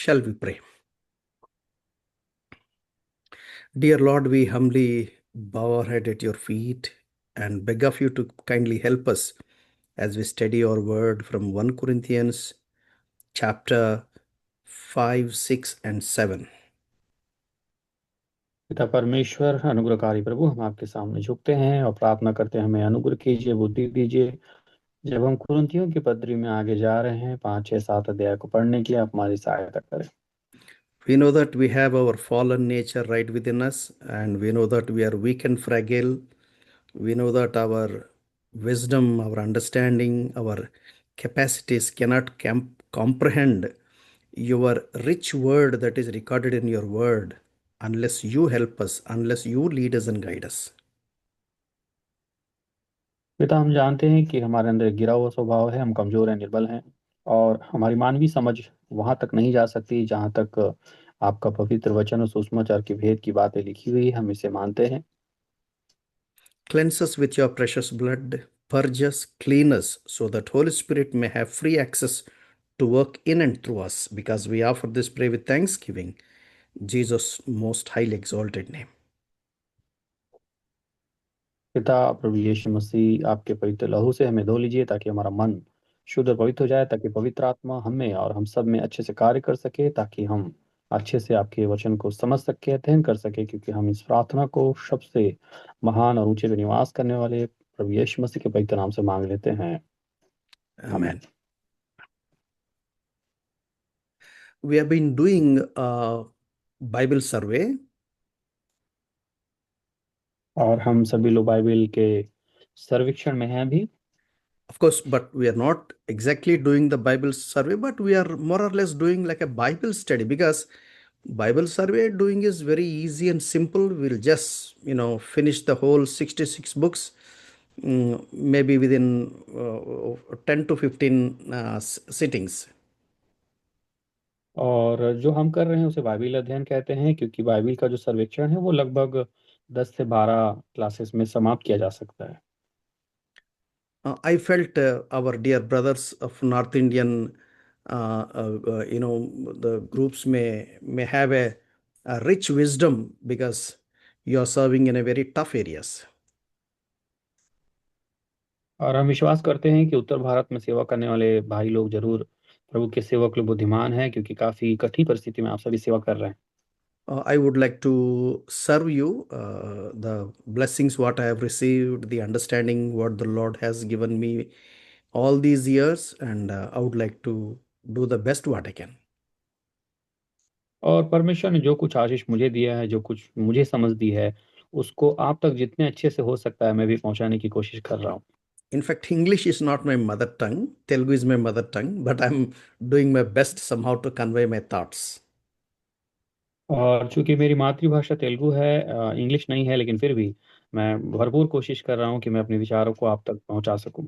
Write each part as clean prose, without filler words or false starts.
Shall we pray? Dear Lord, we humbly bow our head at your feet and beg of you to kindly help us as we study your word from 1 Corinthians chapter 5, 6, and 7. पिता परमेश्वर अनुग्रहकारी प्रभु, हम आपके सामने झुकते हैं और प्रार्थना करते हैं, हमें अनुग्रह कीजिए, बुद्धि दीजिए। जब हम कुरिन्थियों की पत्री में आगे जा रहे हैं 5, 6, 7 अध्याय को पढ़ने के लिए आप हमारी सहायता करें। We know that we have our fallen nature right within us, and we know that we are weak and fragile. We know that our wisdom, our understanding, our capacities cannot comprehend your rich word that is recorded in your word unless you help us, unless you lead us and guide us. पिता, हम जानते हैं कि हमारे अंदर एक गिरा हुआ स्वभाव है, हम कमजोर हैं, निर्बल हैं और हमारी मानवीय समझ वहां तक नहीं जा सकती जहां तक आपका पवित्र वचन और सुसमाचार के भेद की बातें लिखी हुई है। हम इसे मानते हैं। Cleanse us with your precious blood, purge us, clean us, so that Holy Spirit may have free access to work in and through us, because we offer this prayer with thanksgiving. Jesus' most highly exalted name. पिता प्रभु यीशु मसीह, आपके पवित्र लहू से हमें धो लीजिए ताकि हमारा मन शुद्ध और पवित्र हो जाए, ताकि पवित्र आत्मा हमें और हम सब में अच्छे से कार्य कर सके, ताकि हम अच्छे से आपके वचन को समझ सके, अध्ययन कर सके, क्योंकि हम इस प्रार्थना को सबसे महान और ऊंचे पे निवास करने वाले प्रभु यीशु मसीह के पवित्र नाम से मांग लेते हैं। आमीन। Amen. We have been doing a Bible survey. और हम सभी लोग बाइबल के सर्वेक्षण में हैं अभी। Of course, but we are not exactly doing the Bible survey, but we are more or less doing like a Bible study, because Bible survey doing is very easy and simple. We'll just, finish the whole 66 books, maybe within 10 to 15 sittings. और जो हम कर रहे हैं उसे Bible अध्ययन कहते हैं, क्योंकि बाइबल का जो सर्वेक्षण है वो लगभग 10 से 12 क्लासेस में समाप्त किया जा सकता है। I felt our dear brothers of North Indian, the groups may have a rich wisdom, because you are serving in a very tough areas. और हम विश्वास करते हैं कि उत्तर भारत में सेवा करने वाले भाई लोग जरूर प्रभु के सेवक लोग बुद्धिमान हैं, क्योंकि काफी कठिन परिस्थिति में आप सभी सेवा कर रहे हैं। I would like to serve you the blessings what I have received, the understanding what the Lord has given me all these years, and I would like to do the best what I can. और परमेश्वर ने जो कुछ आशीष मुझे दिया है, जो कुछ मुझे समझ दी है, उसको आप तक जितने अच्छे से हो सकता है मैं भी पहुंचाने की कोशिश कर रहा हूँ। In fact, English is not my mother tongue. Telugu is my mother tongue, but I'm doing my best somehow to convey my thoughts. और चूंकि मेरी मातृभाषा तेलुगु है, इंग्लिश नहीं है, लेकिन फिर भी मैं भरपूर कोशिश कर रहा हूँ कि मैं अपने विचारों को आप तक पहुंचा सकूं।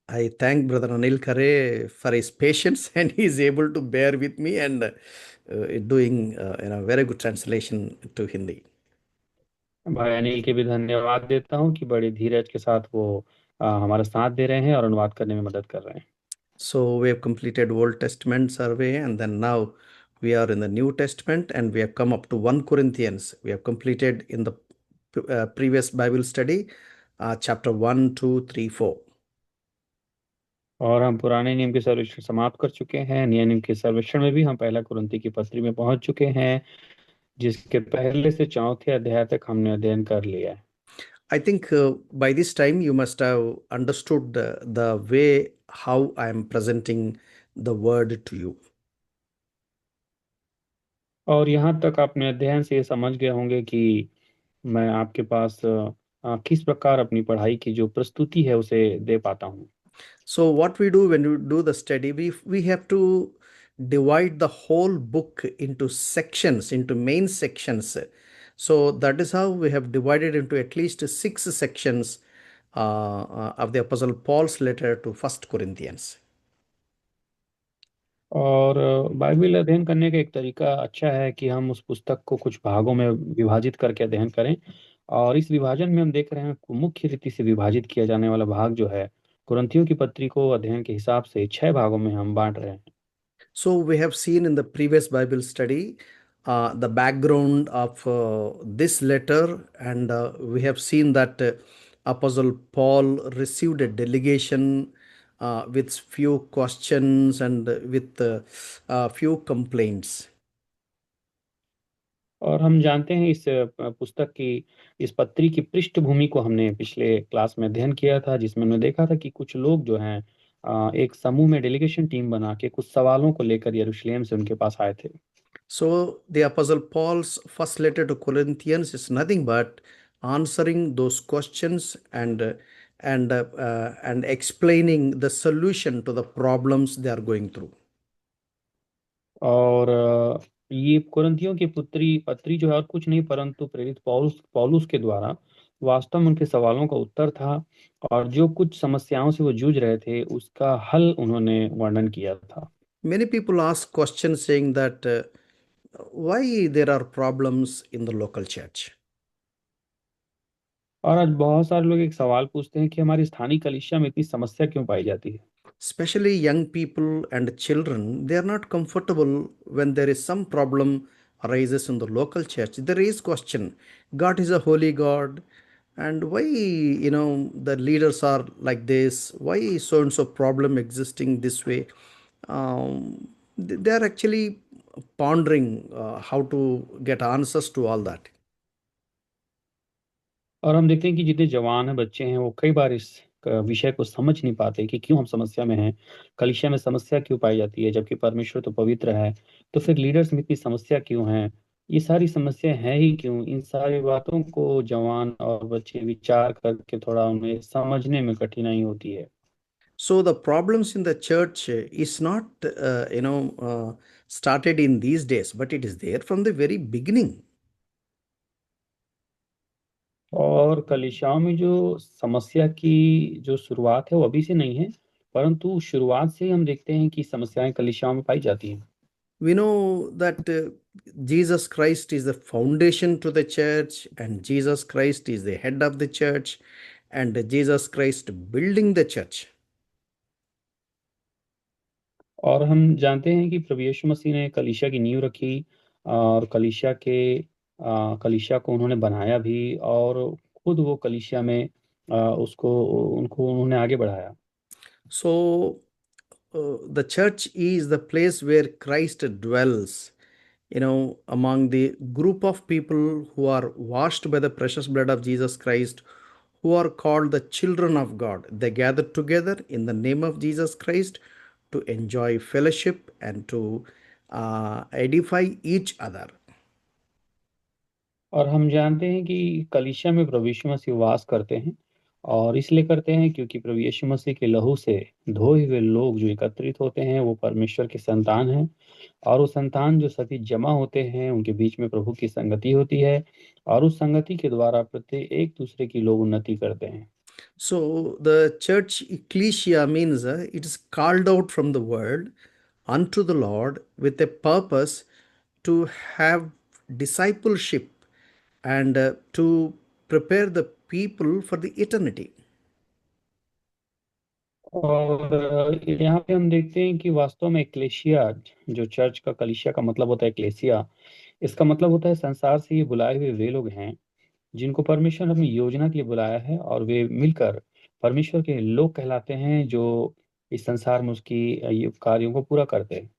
I thank Brother Anil Khare for his patience, and he is able to bear with me and doing very good translation to Hindi. भाई अनिल के भी धन्यवाद देता हूँ कि बड़े धीरज के साथ वो हमारा साथ दे रहे हैं और अनुवाद करने में मदद कर रहे हैं। So we have completed Old Testament survey, and then now we are in the New Testament, and we have come up to 1 Corinthians. We have completed in the previous Bible study, chapter 1, 2, 3, 4. और हम पुराने नियम के सर्वेक्षण समाप्त कर चुके हैं। नए नियम के सर्वेक्षण में भी हम पहला कुरिन्ती की पत्री में पहुंच चुके हैं, जिसके पहले से चौथे अध्याय तक हमने अध्ययन कर लिया है। I think by this time you must have understood the way how I am presenting the word to you. और यहाँ तक अपने अध्ययन से ये समझ गए होंगे कि मैं आपके पास किस प्रकार अपनी पढ़ाई की जो प्रस्तुति है उसे दे पाता हूँ। So what we do when we do the study, we have to divide the whole book into sections, into main sections. So that is how we have divided into at least 6 sections of the Apostle Paul's letter to First Corinthians. और Bible अध्ययन करने का एक तरीका अच्छा है कि हम उस पुस्तक को कुछ भागों में विभाजित करके अध्ययन करें। और इस विभाजन में हम देख रहे हैं मुख्य रीति से विभाजित किया जाने वाला भाग जो है कुरिन्थियों की पत्री को अध्ययन के हिसाब से 6 भागों में हम बांट रहे हैं। So we have seen in the previous Bible study the background of this letter, and we have seen that Apostle Paul received a delegation with few questions and with few complaints. और हम जानते हैं इस पुस्तक की, इस पत्री की पृष्ठभूमि को हमने पिछले क्लास में अध्ययन किया था, जिसमें हमने देखा था कि कुछ लोग जो हैं एक समूह में डेलीगेशन टीम बना के कुछ सवालों को लेकर यरूशलेम से उनके पास आए थे। So the Apostle Paul's first letter to Corinthians is nothing but answering those questions and explaining the solution to the problems they are going through. और ये कुरिन्थियों की पुत्री पत्री जो है और कुछ नहीं परंतु प्रेरित पौलुस पौलुस के द्वारा वास्तव में उनके सवालों का उत्तर था, और जो कुछ समस्याओं से वो जूझ रहे थे उसका हल उन्होंने वर्णन किया था। Many people ask questions saying that why there are problems in the local church. और आज बहुत सारे लोग एक सवाल पूछते हैं कि हमारी स्थानीय कलीसिया में इतनी समस्या क्यों पाई जाती है। Especially young people and children, they are not comfortable when there is some problem arises in the local church. There is question. God is a holy God, and why the leaders are like this? Why so and so problem existing this way? They are actually pondering how to get answers to all that. और हम देखते हैं कि जितने जवान हैं, बच्चे हैं, वो कई बार इस विषय को समझ नहीं पाते कि क्यों हम समस्या में हैं, कलीसिया में समस्या क्यों पाई जाती है, जबकि परमेश्वर तो पवित्र है। तो फिर लीडर्स में इतनी समस्या क्यों है, ये सारी समस्या है ही क्यों। इन सारी बातों को जवान और बच्चे विचार करके थोड़ा उन्हें समझने में कठिनाई होती है। So the problems in the church is not started in these days, but it is there from the very beginning. और कलीसियाओं में जो समस्या की जो शुरुआत है वो अभी से नहीं है, परंतु शुरुआत से ही हम देखते हैं कि समस्याएं कलीसियाओं में पाई जाती हैं। We know that Jesus Christ is the foundation to the church, and Jesus Christ is the head of the church, and Jesus Christ building the church. और हम जानते हैं कि प्रभु यीशु मसीह ने कलीसिया की नींव रखी, और कलीसिया को उन्होंने बनाया भी, और खुद वो कलीसिया में उसको उनको उन्होंने आगे बढ़ाया। So the church is the place where Christ dwells, among the group of people who are washed by the precious blood of Jesus Christ, who are called the children of God. They gather together in the name of Jesus Christ to enjoy fellowship and to edify each other. और हम जानते हैं कि कलीसिया में प्रभु यीशु मसीह वास करते हैं, और इसलिए करते हैं क्योंकि प्रभु यीशु मसीह के लहू से धोए हुए लोग जो एकत्रित होते हैं वो परमेश्वर के संतान हैं, और वो संतान जो सभी जमा होते हैं उनके बीच में प्रभु की संगति होती है, और उस संगति के द्वारा प्रत्येक एक दूसरे की लोग उन्नति करते हैं। So the church ecclesia means it is called out from the world unto the Lord with a purpose to have discipleship and to prepare the people for the eternity. और यहाँ पे हम देखते हैं कि वास्तव में एक्लेशिया, जो चर्च का कलीसिया का मतलब होता है एक्लेसिया, इसका मतलब होता है संसार से ये बुलाए हुए वे लोग हैं जिनको परमेश्वर ने अपनी योजना के लिए बुलाया है, और वे मिलकर परमेश्वर के लोग कहलाते हैं जो इस संसार में उसकी ये कार्यों को पूरा करते हैं।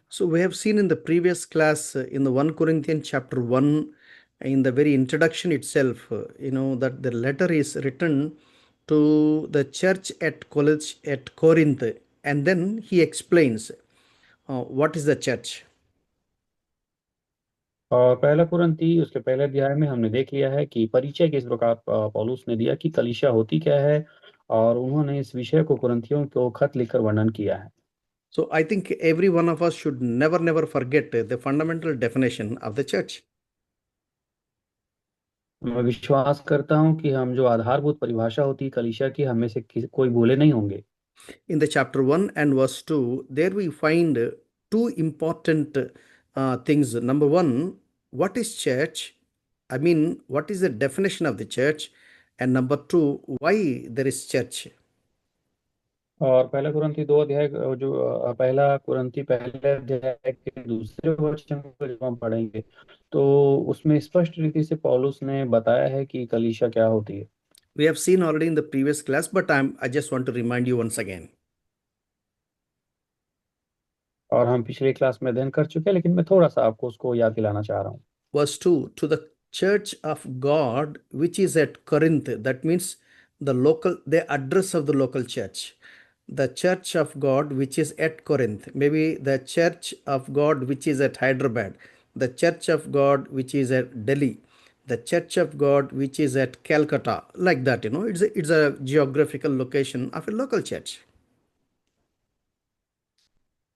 So we have seen in the previous class in the 1 Corinthians chapter 1, in the very introduction itself, that the letter is written to the church at college at Corinth, and then he explains what is the church. और पहला कुरिन्थी उसके पहले अध्याय में हमने देख लिया है कि परिचय किस प्रकार पौलुस ने दिया कि कलीसिया होती क्या है, और उन्होंने इस विषय को कुरिन्थियों को खत लिखकर वर्णन किया है। So I think every one of us should never forget the fundamental definition of the church. मैं विश्वास करता हूँ कि हम जो आधारभूत परिभाषा होती है कलीसिया की, हमें से कोई भूले नहीं होंगे। In the chapter 1 and verse 2, there we find two important things. Number one, what is church? I mean, what is the definition of the church? And number two, why there is church? और पहला कुरंथी 2 अध्याय जो पहला कुरंथी पहले अध्याय के दूसरे वचन को जब हम पढ़ेंगे तो उसमें स्पष्ट रीति से पौलुस ने बताया है कि कलीसिया क्या होती है। We have seen already in the previous class, but I just want to remind you once again. और हम पिछले क्लास में अध्ययन कर चुके हैं, लेकिन मैं थोड़ा सा आपको उसको याद दिलाना चाह रहा हूँ। Verse 2, to the church of God which is at Corinth, that means the address of the local church. The church of God which is at Corinth, maybe the church of God which is at Hyderabad, the church of God which is at Delhi, the church of God which is at Calcutta, like that, it's a geographical location of a local church.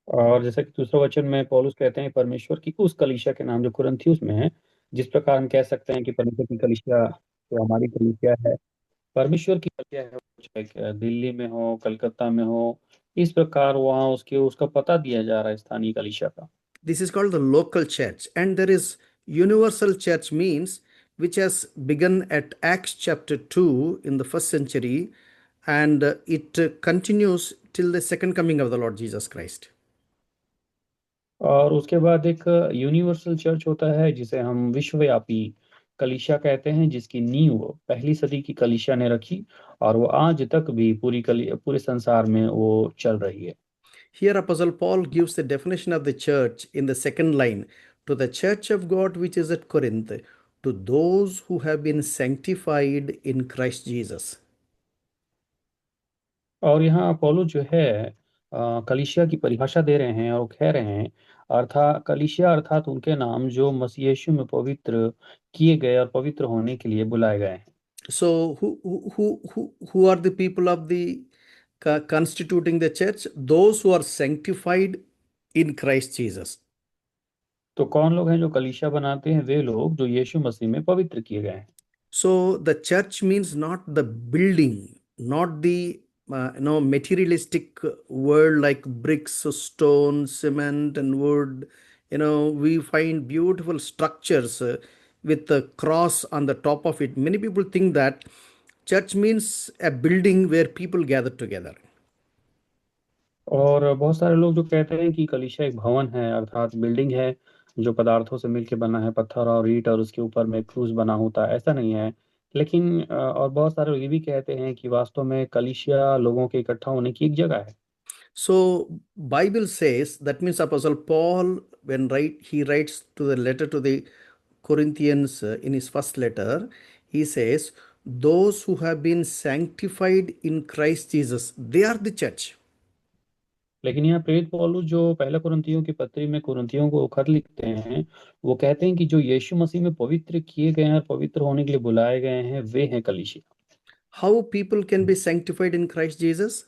और जैसा कि दूसरा वचन में पौलुस कहते हैं परमेश्वर की उस कलीसिया के नाम जो कुरिन्थियुस में है, जिस प्रकार हम कह सकते हैं कि परमेश्वर की कलीसिया जो हमारी कलीसिया है, परमेश्वर की कलीसिया है, वो चाहे दिल्ली में हो, कलकत्ता में हो, इस प्रकार वहाँ उसके उसका पता दिया जा रहा है स्थानीय कलीसिया का। This is called the local church, and there is universal church means which has begun at Acts chapter 2 in the first century, and it continues till the second coming of the Lord Jesus Christ. और उसके बाद एक universal church होता है जिसे हम विश्वव्यापी कलीसिया कहते हैं, जिसकी नींव पहली सदी की कलीसिया ने रखी और वो आज तक भी पूरे संसार में वो चल रही है। Here, Apostle Paul gives the definition of the church in the second line, to the church of God which is at Corinth, to those who have been sanctified in Christ Jesus. और यहाँ पौलुस जो है कलीसिया की परिभाषा दे रहे हैं और कह रहे हैं अर्थात कलीसिया अर्थात उनके नाम जो मसीह यीशु में पवित्र किए गए और पवित्र होने के लिए बुलाए गए हैं। So, who are the people of the constituting the church? Those who are sanctified in Christ Jesus. तो कौन लोग हैं जो कलीसिया बनाते हैं? वे लोग जो यीशु मसीह में पवित्र किए गए हैं। So, the church means not the building, not the materialistic world like bricks, stone, cement, and wood. We find beautiful structures with a cross on the top of it. Many people think that church means a building where people gather together. और बहुत सारे लोग जो कहते हैं कि कलीसिया एक भवन है अर्थात बिल्डिंग है जो पदार्थों से मिलकर बना है, पत्थर और ईंट, और उसके ऊपर में क्रूस बना होता है। ऐसा नहीं है। लेकिन और बहुत सारे लोग ये भी कहते हैं कि वास्तव में कलीसिया लोगों के इकट्ठा होने की एक जगह है। So Bible says, that means Apostle Paul, when he writes to the letter to the Corinthians in his first letter, he says, those who have been sanctified in Christ Jesus, they are the church. लेकिन यहाँ प्रेरित पौलुस जो पहला कुरिन्थियों की पत्री में कुरिन्थियों को खत लिखते हैं, वो कहते हैं कि जो यीशु मसीह में पवित्र किए गए हैं और पवित्र होने के लिए बुलाए गए हैं, वे हैं कलीसिया। How people can be sanctified in Christ Jesus?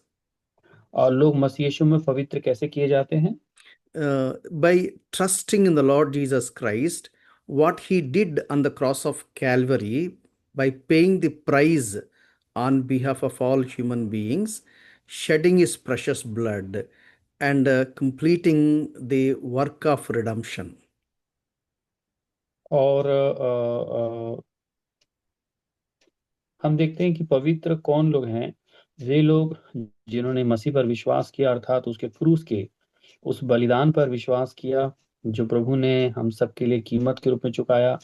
और लोग मसीह यीशु में पवित्र कैसे किए जाते हैं? By trusting in the Lord Jesus Christ, what he did on the cross of Calvary, by paying the price on behalf of all human beings, shedding his precious blood, and completing the work of redemption. और हम देखते हैं कि पवित्र कौन लोग हैं? वे लोग जिन्होंने मसीह पर विश्वास किया अर्थात उसके क्रूस के उस बलिदान पर विश्वास किया जो प्रभु ने हम सबके लिए कीमत के रूप में चुकाया,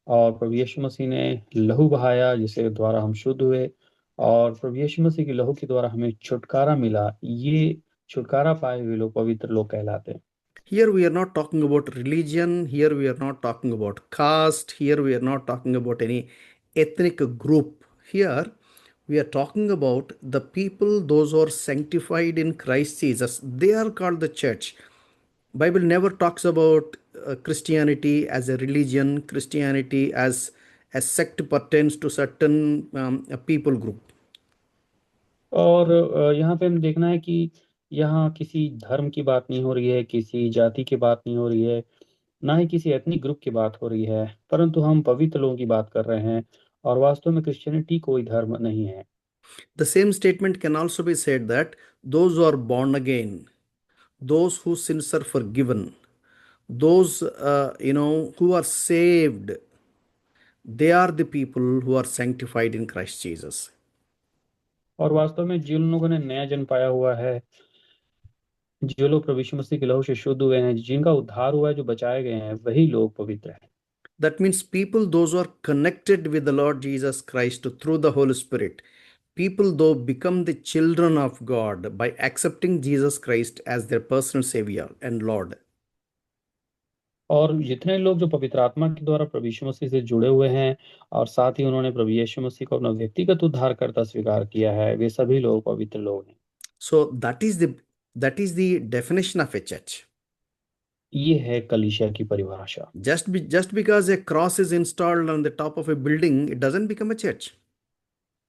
और प्रभु यीशु मसीह ने लहू बहाया जिसके द्वारा हम शुद्ध हुए, और प्रभु यीशु मसीह के लहू के द्वारा हमें छुटकारा मिला। ये छुटकारा पाए हुए लोग पवित्र लोग कहलाते हैं। Here we are not talking about religion, here we are not talking about caste, here we are not talking about any ethnic group. Here we are talking about the people, those who are sanctified in Christ Jesus. They are called the church. Bible never talks about Christianity as a religion, Christianity as a sect pertains to certain people group. और यहाँ पे हम देखना है कि यहाँ किसी धर्म की बात नहीं हो रही है, किसी जाति की बात नहीं हो रही है, ना ही किसी एथनिक ग्रुप की बात हो रही है, परंतु हम पवित्र लोगों की बात कर रहे हैं। और वास्तव में क्रिश्चियनिटी कोई धर्म नहीं है। The same statement can also be said that those who are born again, those whose sins are forgiven, those who are saved, they are the people who are sanctified in Christ Jesus. और वास्तव में जिन लोगों ने नया जन्म पाया हुआ है, जो लोग प्रभु यीशु मसीह के लहू से शुद्ध हुए हैं, जिनका उद्धार हुआ है, जो बचाए गए हैं, वही लोग पवित्र हैं। That means people, those who are connected with the Lord Jesus Christ through the Holy Spirit, people though become the children of God by accepting Jesus Christ as their personal Savior and Lord. और जितने लोग जो पवित्र आत्मा के द्वारा प्रभु यीशु मसीह से जुड़े हुए हैं और साथ ही उन्होंने प्रभु यीशु मसीह को अपना व्यक्तिगत उद्धारकर्ता स्वीकार किया है, वे सभी लोग पवित्र लोग हैं। So that is the definition of a church. ये है कलीसिया की परिभाषा। Just because a cross is installed on the top of a building, it doesn't become a church.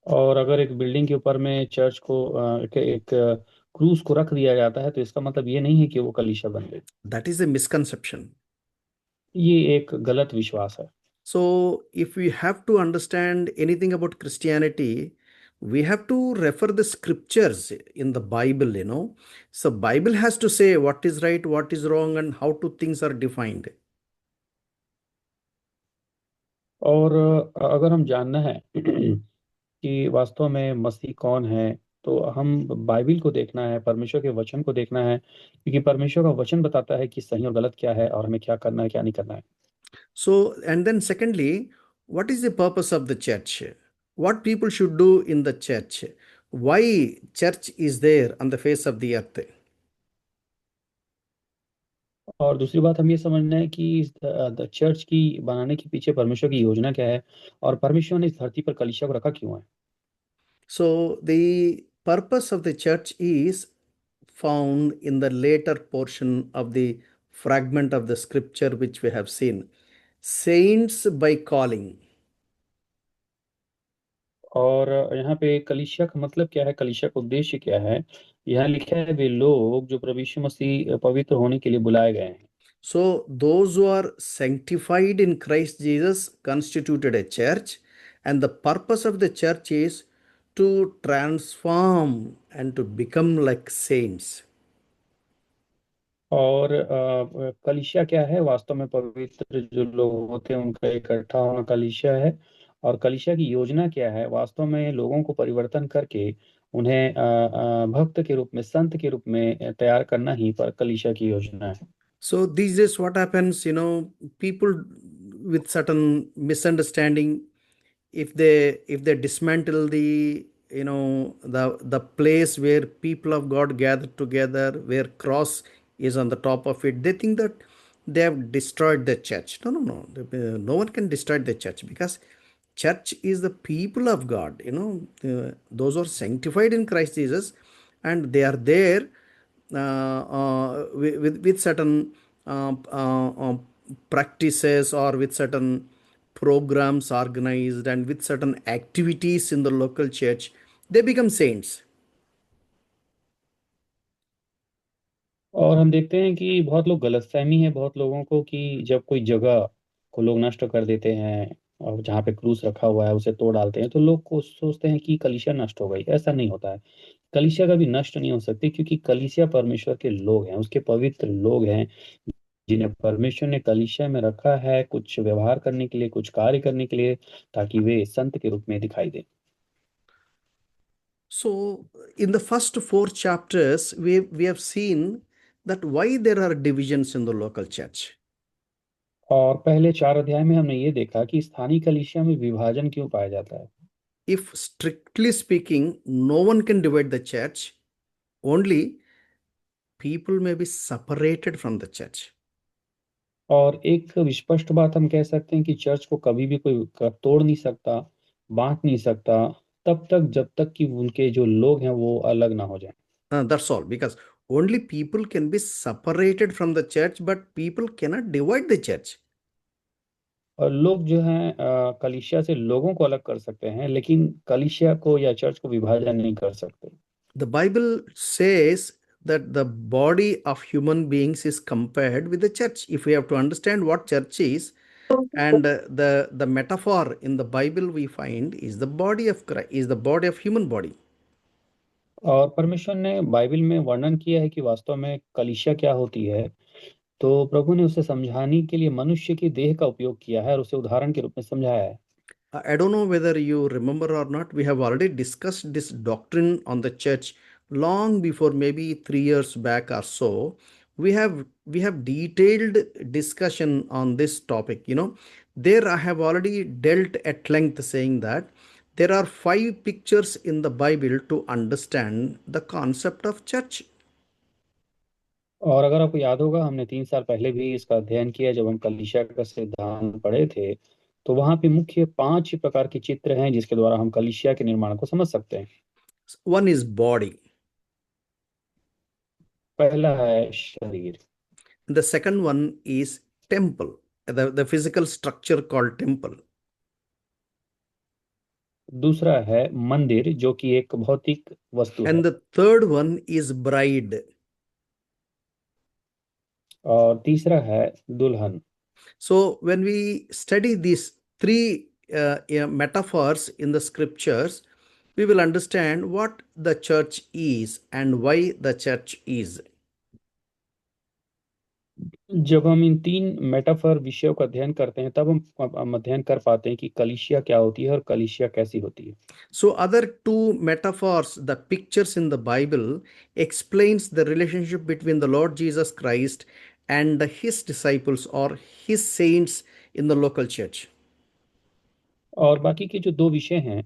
और अगर एक बिल्डिंग के ऊपर में चर्च को एक क्रूस को रख दिया जाता है, तो इसका मतलब ये नहीं है कि वो कलीसिया बन गई। That is a misconception. ये एक गलत विश्वास है। So, if we have to understand anything about Christianity, we have to refer the scriptures in the Bible. So Bible has to say what is right, what is wrong, and how to things are defined. और अगर हम जानना है कि वास्तव में मसीह कौन है, तो हम बाइबिल को देखना है, परमेश्वर के वचन को देखना है, क्योंकि परमेश्वर का वचन बताता है कि सही और गलत क्या है और हमें क्या करना है, क्या नहीं करना है। So, and then secondly, what is the purpose of the church? What people should do in the church? Why church is there on the face of the earth? और दूसरी बात हम ये समझना है कि द चर्च की बनाने के पीछे परमेश्वर की योजना क्या है, और परमेश्वर ने इस धरती पर कलीसिया को रखा क्यों है। So, the purpose of the church is found in the later portion of the fragment of the scripture which we have seen. Saints by calling. और यहाँ पे कलीसिया का मतलब क्या है, कलीसिया का उद्देश्य क्या है। यहाँ लिखा है वे लोग जो प्रभु यीशु मसीह पवित्र होने के लिए बुलाए गए हैं। So, those who are sanctified in Christ Jesus constituted a church, and the purpose of the church is to transform and to become like saints. और कलीसिया क्या है, वास्तव में पवित्र जो लोग होते हैं उनका इकट्ठा होना कलीसिया है। और कलीसिया की योजना क्या है, वास्तव में लोगों को परिवर्तन करके उन्हें भक्त के रूप में, संत के रूप में तैयार करना ही पर कलीसिया की योजना है। So these days, what happens, people with certain misunderstanding, if they dismantle the place where people of God gather together, where cross is on the top of it, they think that they have destroyed the church. No, no, no. No one can destroy the church, because church is the people of God. Those are sanctified in Christ Jesus, and they are there with certain practices, or with certain programs organized, and with certain activities in the local church, they become saints. और हम देखते हैं कि बहुत लोग गलतफहमी है बहुत लोगों को कि जब कोई जगह को लोग नष्ट कर देते हैं और जहाँ पे क्रूस रखा हुआ है उसे तोड़ डालते हैं, तो लोग को सोचते हैं कि कलीसिया नष्ट हो गई। ऐसा नहीं होता है। कलीसिया कभी नष्ट नहीं हो सकती, क्योंकि कलीसिया परमेश्वर के लोग हैं, उसके पवित्र लोग हैं, जिन्हें परमेश्वर ने कलीसिया में रखा है कुछ व्यवहार करने के लिए, कुछ कार्य करने के लिए, ताकि वे संत के रूप में दिखाई दे। So, in the first four chapters, we have seen that why there are divisions in the local church. और पहले 4 अध्याय में हमने ये देखा कि स्थानीय कलीसिया में विभाजन क्यों पाया जाता है। If strictly speaking, no one can divide the church, only people may be separated from the church. और एक विस्पष्ट बात हम कह सकते हैं कि चर्च को कभी भी कोई तोड़ नहीं सकता, बांट नहीं सकता, तब तक जब तक कि उनके जो लोग हैं वो अलग ना हो जाएं। That's all, because only people can be separated from the church, but people cannot divide the church. और लोग जो हैं कलीसिया से लोगों को अलग कर सकते हैं, लेकिन कलीसिया को या चर्च को विभाजन नहीं कर सकते। The Bible says that the body of human beings is compared with the church. If we have to understand what church is, and the metaphor in the Bible we find is the body of Christ, is the body of human body. और परमेश्वर ने Bible में वर्णन किया है कि वास्तव में कलीसिया क्या होती है, तो प्रभु ने उसे समझाने के लिए मनुष्य की देह का उपयोग किया है और उसे उदाहरण के रूप में समझाया है। I don't know whether you remember or not. We have already discussed this doctrine on the church long before, maybe 3 years back or so. We have detailed discussion on this topic. There I have already dealt at length saying that there are five pictures in the Bible to understand the concept of church. और अगर आपको याद होगा, हमने 3 साल पहले भी इसका अध्ययन किया जब हम कलीसिया का सिद्धांत पढ़े थे। तो वहां पे मुख्य 5 प्रकार के चित्र हैं जिसके द्वारा हम कलीसिया के निर्माण को समझ सकते हैं। One is body. पहला है शरीर। The second one is temple, the physical structure called temple. दूसरा है मंदिर, जो कि एक भौतिक वस्तु है। And the third one is bride. और तीसरा है दुल्हन। So when we study these three metaphors in the scriptures, we will understand what the church is and why the church is. जब हम इन 3 मेटाफर विषयों का अध्ययन करते हैं, तब हम अध्ययन कर पाते हैं कि कलीसिया क्या होती है और कलीसिया कैसी होती है। So other two metaphors, the pictures in the Bible, explains the relationship between the Lord Jesus Christ and his disciples or his saints in the local church. और बाकी के जो 2 विषय हैं,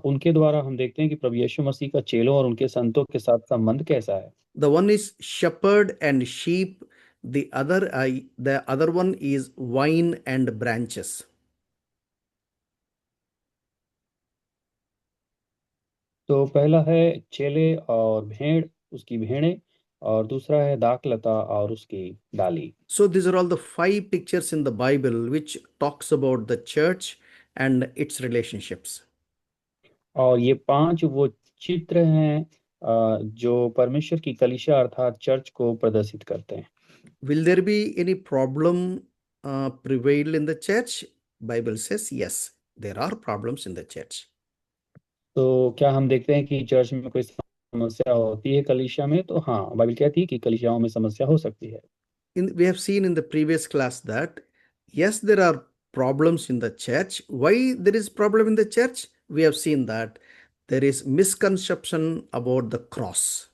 उनके द्वारा हम देखते हैं कि प्रभु यीशु मसीह का चेलों और उनके संतों के साथ संबंध कैसा है। The one is shepherd and sheep. The other one is vine and branches. तो पहला है चेले और भेड़, उसकी भेड़ें। और दूसरा है दाखलता और उसकी डाली। So these are all the five pictures in the Bible which talks about the church and its relationships. और ये 5 वो चित्र हैं जो परमेश्वर की कलीसिया अर्थात चर्च को प्रदर्शित करते हैं। Will there be any problem prevail in the church? Bible says yes, there are problems in the church. तो क्या हम देखते हैं कि चर्च में कोई समस्या होती है कलीसिया में? तो हाँ, बाइबल कहती है कि कलीसियाओं में समस्या हो सकती है। We have seen in the previous class that yes, there are problems in the church. Why there is problem in the church? We have seen that there is misconception about the cross.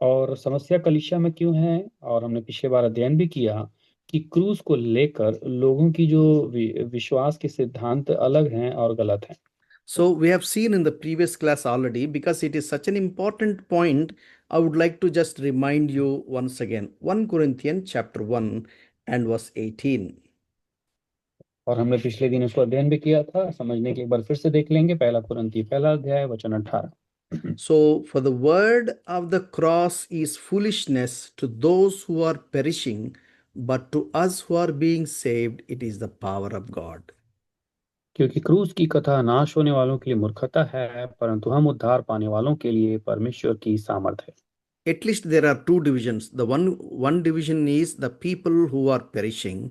और समस्या कलीसिया में क्यों है? और हमने पिछले बार अध्ययन भी किया कि क्रूस को लेकर लोगों की जो विश्वास के सिद्धांत अलग हैं और गलत हैं। So we have seen in the previous class already, because it is such an important point, I would like to just remind you once again. 1 Corinthians chapter 1 and verse 18. और हमने पिछले दिन उसको अध्ययन भी किया था, समझने के एक बार फिर से देख लेंगे। पहला कुरिन्थी पहला अध्याय वचन 18। So, for the word of the cross is foolishness to those who are perishing, but to us who are being saved, it is the power of God. क्योंकि क्रूस की कथा नाश होने वालों के लिए मूर्खता है, परंतु हम उद्धार पाने वालों के लिए परमेश्वर की सामर्थ है। At least there are two divisions. The one division is the people who are perishing.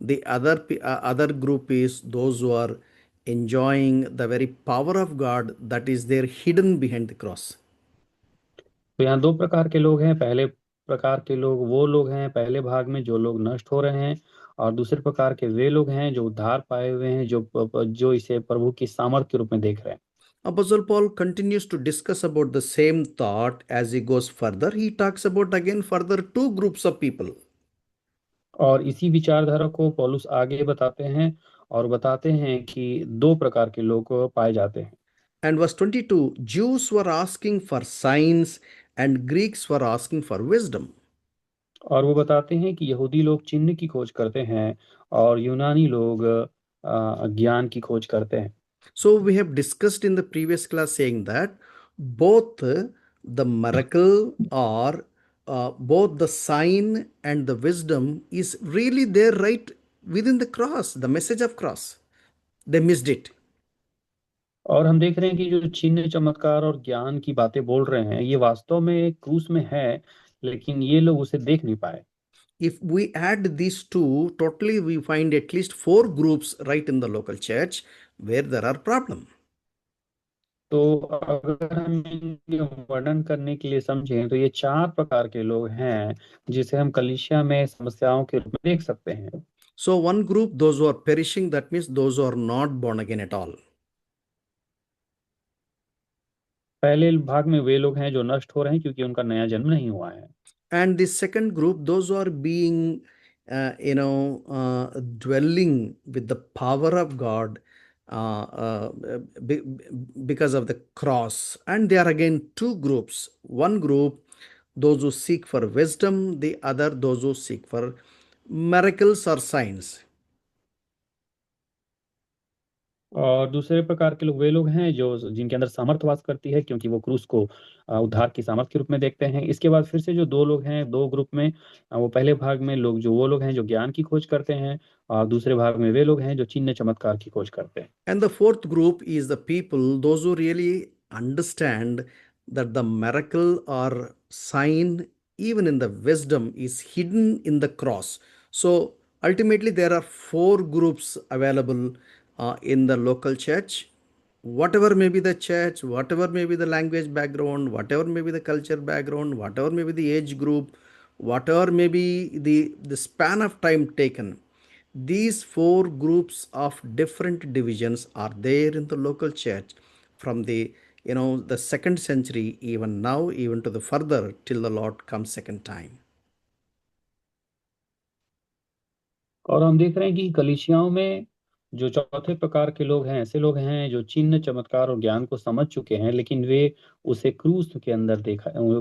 The other group is those who are enjoying the very power of God that is there hidden behind the cross. तो यहाँ 2 प्रकार के लोग हैं। पहले प्रकार के लोग वो लोग हैं पहले भाग में जो लोग नष्ट हो रहे हैं, और दूसरे प्रकार के वे लोग हैं जो उद्धार पाए हुए हैं, जो इसे प्रभु की सामर्थ के रूप में देख रहे हैं। Apostle Paul continues to discuss about the same thought as he goes further. He talks about again further two groups of people. और इसी विचारधारा को पौलुस आगे बताते हैं और बताते हैं कि 2 प्रकार के लोग पाए जाते हैं। And verse 22, Jews were asking for signs and Greeks were asking for wisdom. और वो बताते हैं कि यहूदी लोग चिन्ह की खोज करते हैं और यूनानी लोग ज्ञान की खोज करते हैं। So we have discussed in the previous class saying that both the miracle or both the sign and the wisdom is really there right within the cross, the message of cross. They missed it. और हम देख रहे हैं कि जो चिन्ह चमत्कार और ज्ञान की बातें बोल रहे हैं, ये वास्तव में क्रूस में है, लेकिन ये लोग उसे देख नहीं पाए। If we add these two, totally we find at least four groups right in the local church where there are problems. तो अगर हम इनके वर्णन करने के लिए समझें तो ये 4 प्रकार के लोग हैं जिसे हम कलीसिया में समस्याओं के रूप में देख सकते हैं। So, one group, those who are perishing, that means those who are not born again at all. पहले भाग में वे लोग हैं जो नष्ट हो रहे हैं क्योंकि उनका नया जन्म नहीं हुआ है। And the second group, those who are being, dwelling with the power of God be, because of the cross. And there are again two groups. One group, those who seek for wisdom, the other, those who seek for miracles or signs. और दूसरे प्रकार के लोग वे लोग हैं जो जिनके अंदर सामर्थ्य वास करती है क्योंकि वो क्रूस को उद्धार की सामर्थ्य के रूप में देखते हैं। इसके बाद फिर से जो दो लोग हैं दो ग्रुप में, वो पहले भाग में लोग जो वो लोग हैं जो ज्ञान की खोज करते हैं, और दूसरे भाग में वे लोग हैं जो चिन्ह चमत्कार की खोज करते हैं। And the fourth group is the people, those who really understand that the miracle or sign, even in the wisdom, is hidden in the cross. So ultimately, there are four groups available in the local church. Whatever may be the church, whatever may be the language background, whatever may be the culture background, whatever may be the age group, whatever may be the span of time taken, these four groups of different divisions are there in the local church from the second century even now, even to the further till the Lord comes second time. और हम देख रहे हैं कि कलीसियाओं में जो चौथे प्रकार के लोग हैं ऐसे लोग हैं जो चिन्ह चमत्कार और ज्ञान को समझ चुके हैं, लेकिन वे उसे क्रूस के अंदर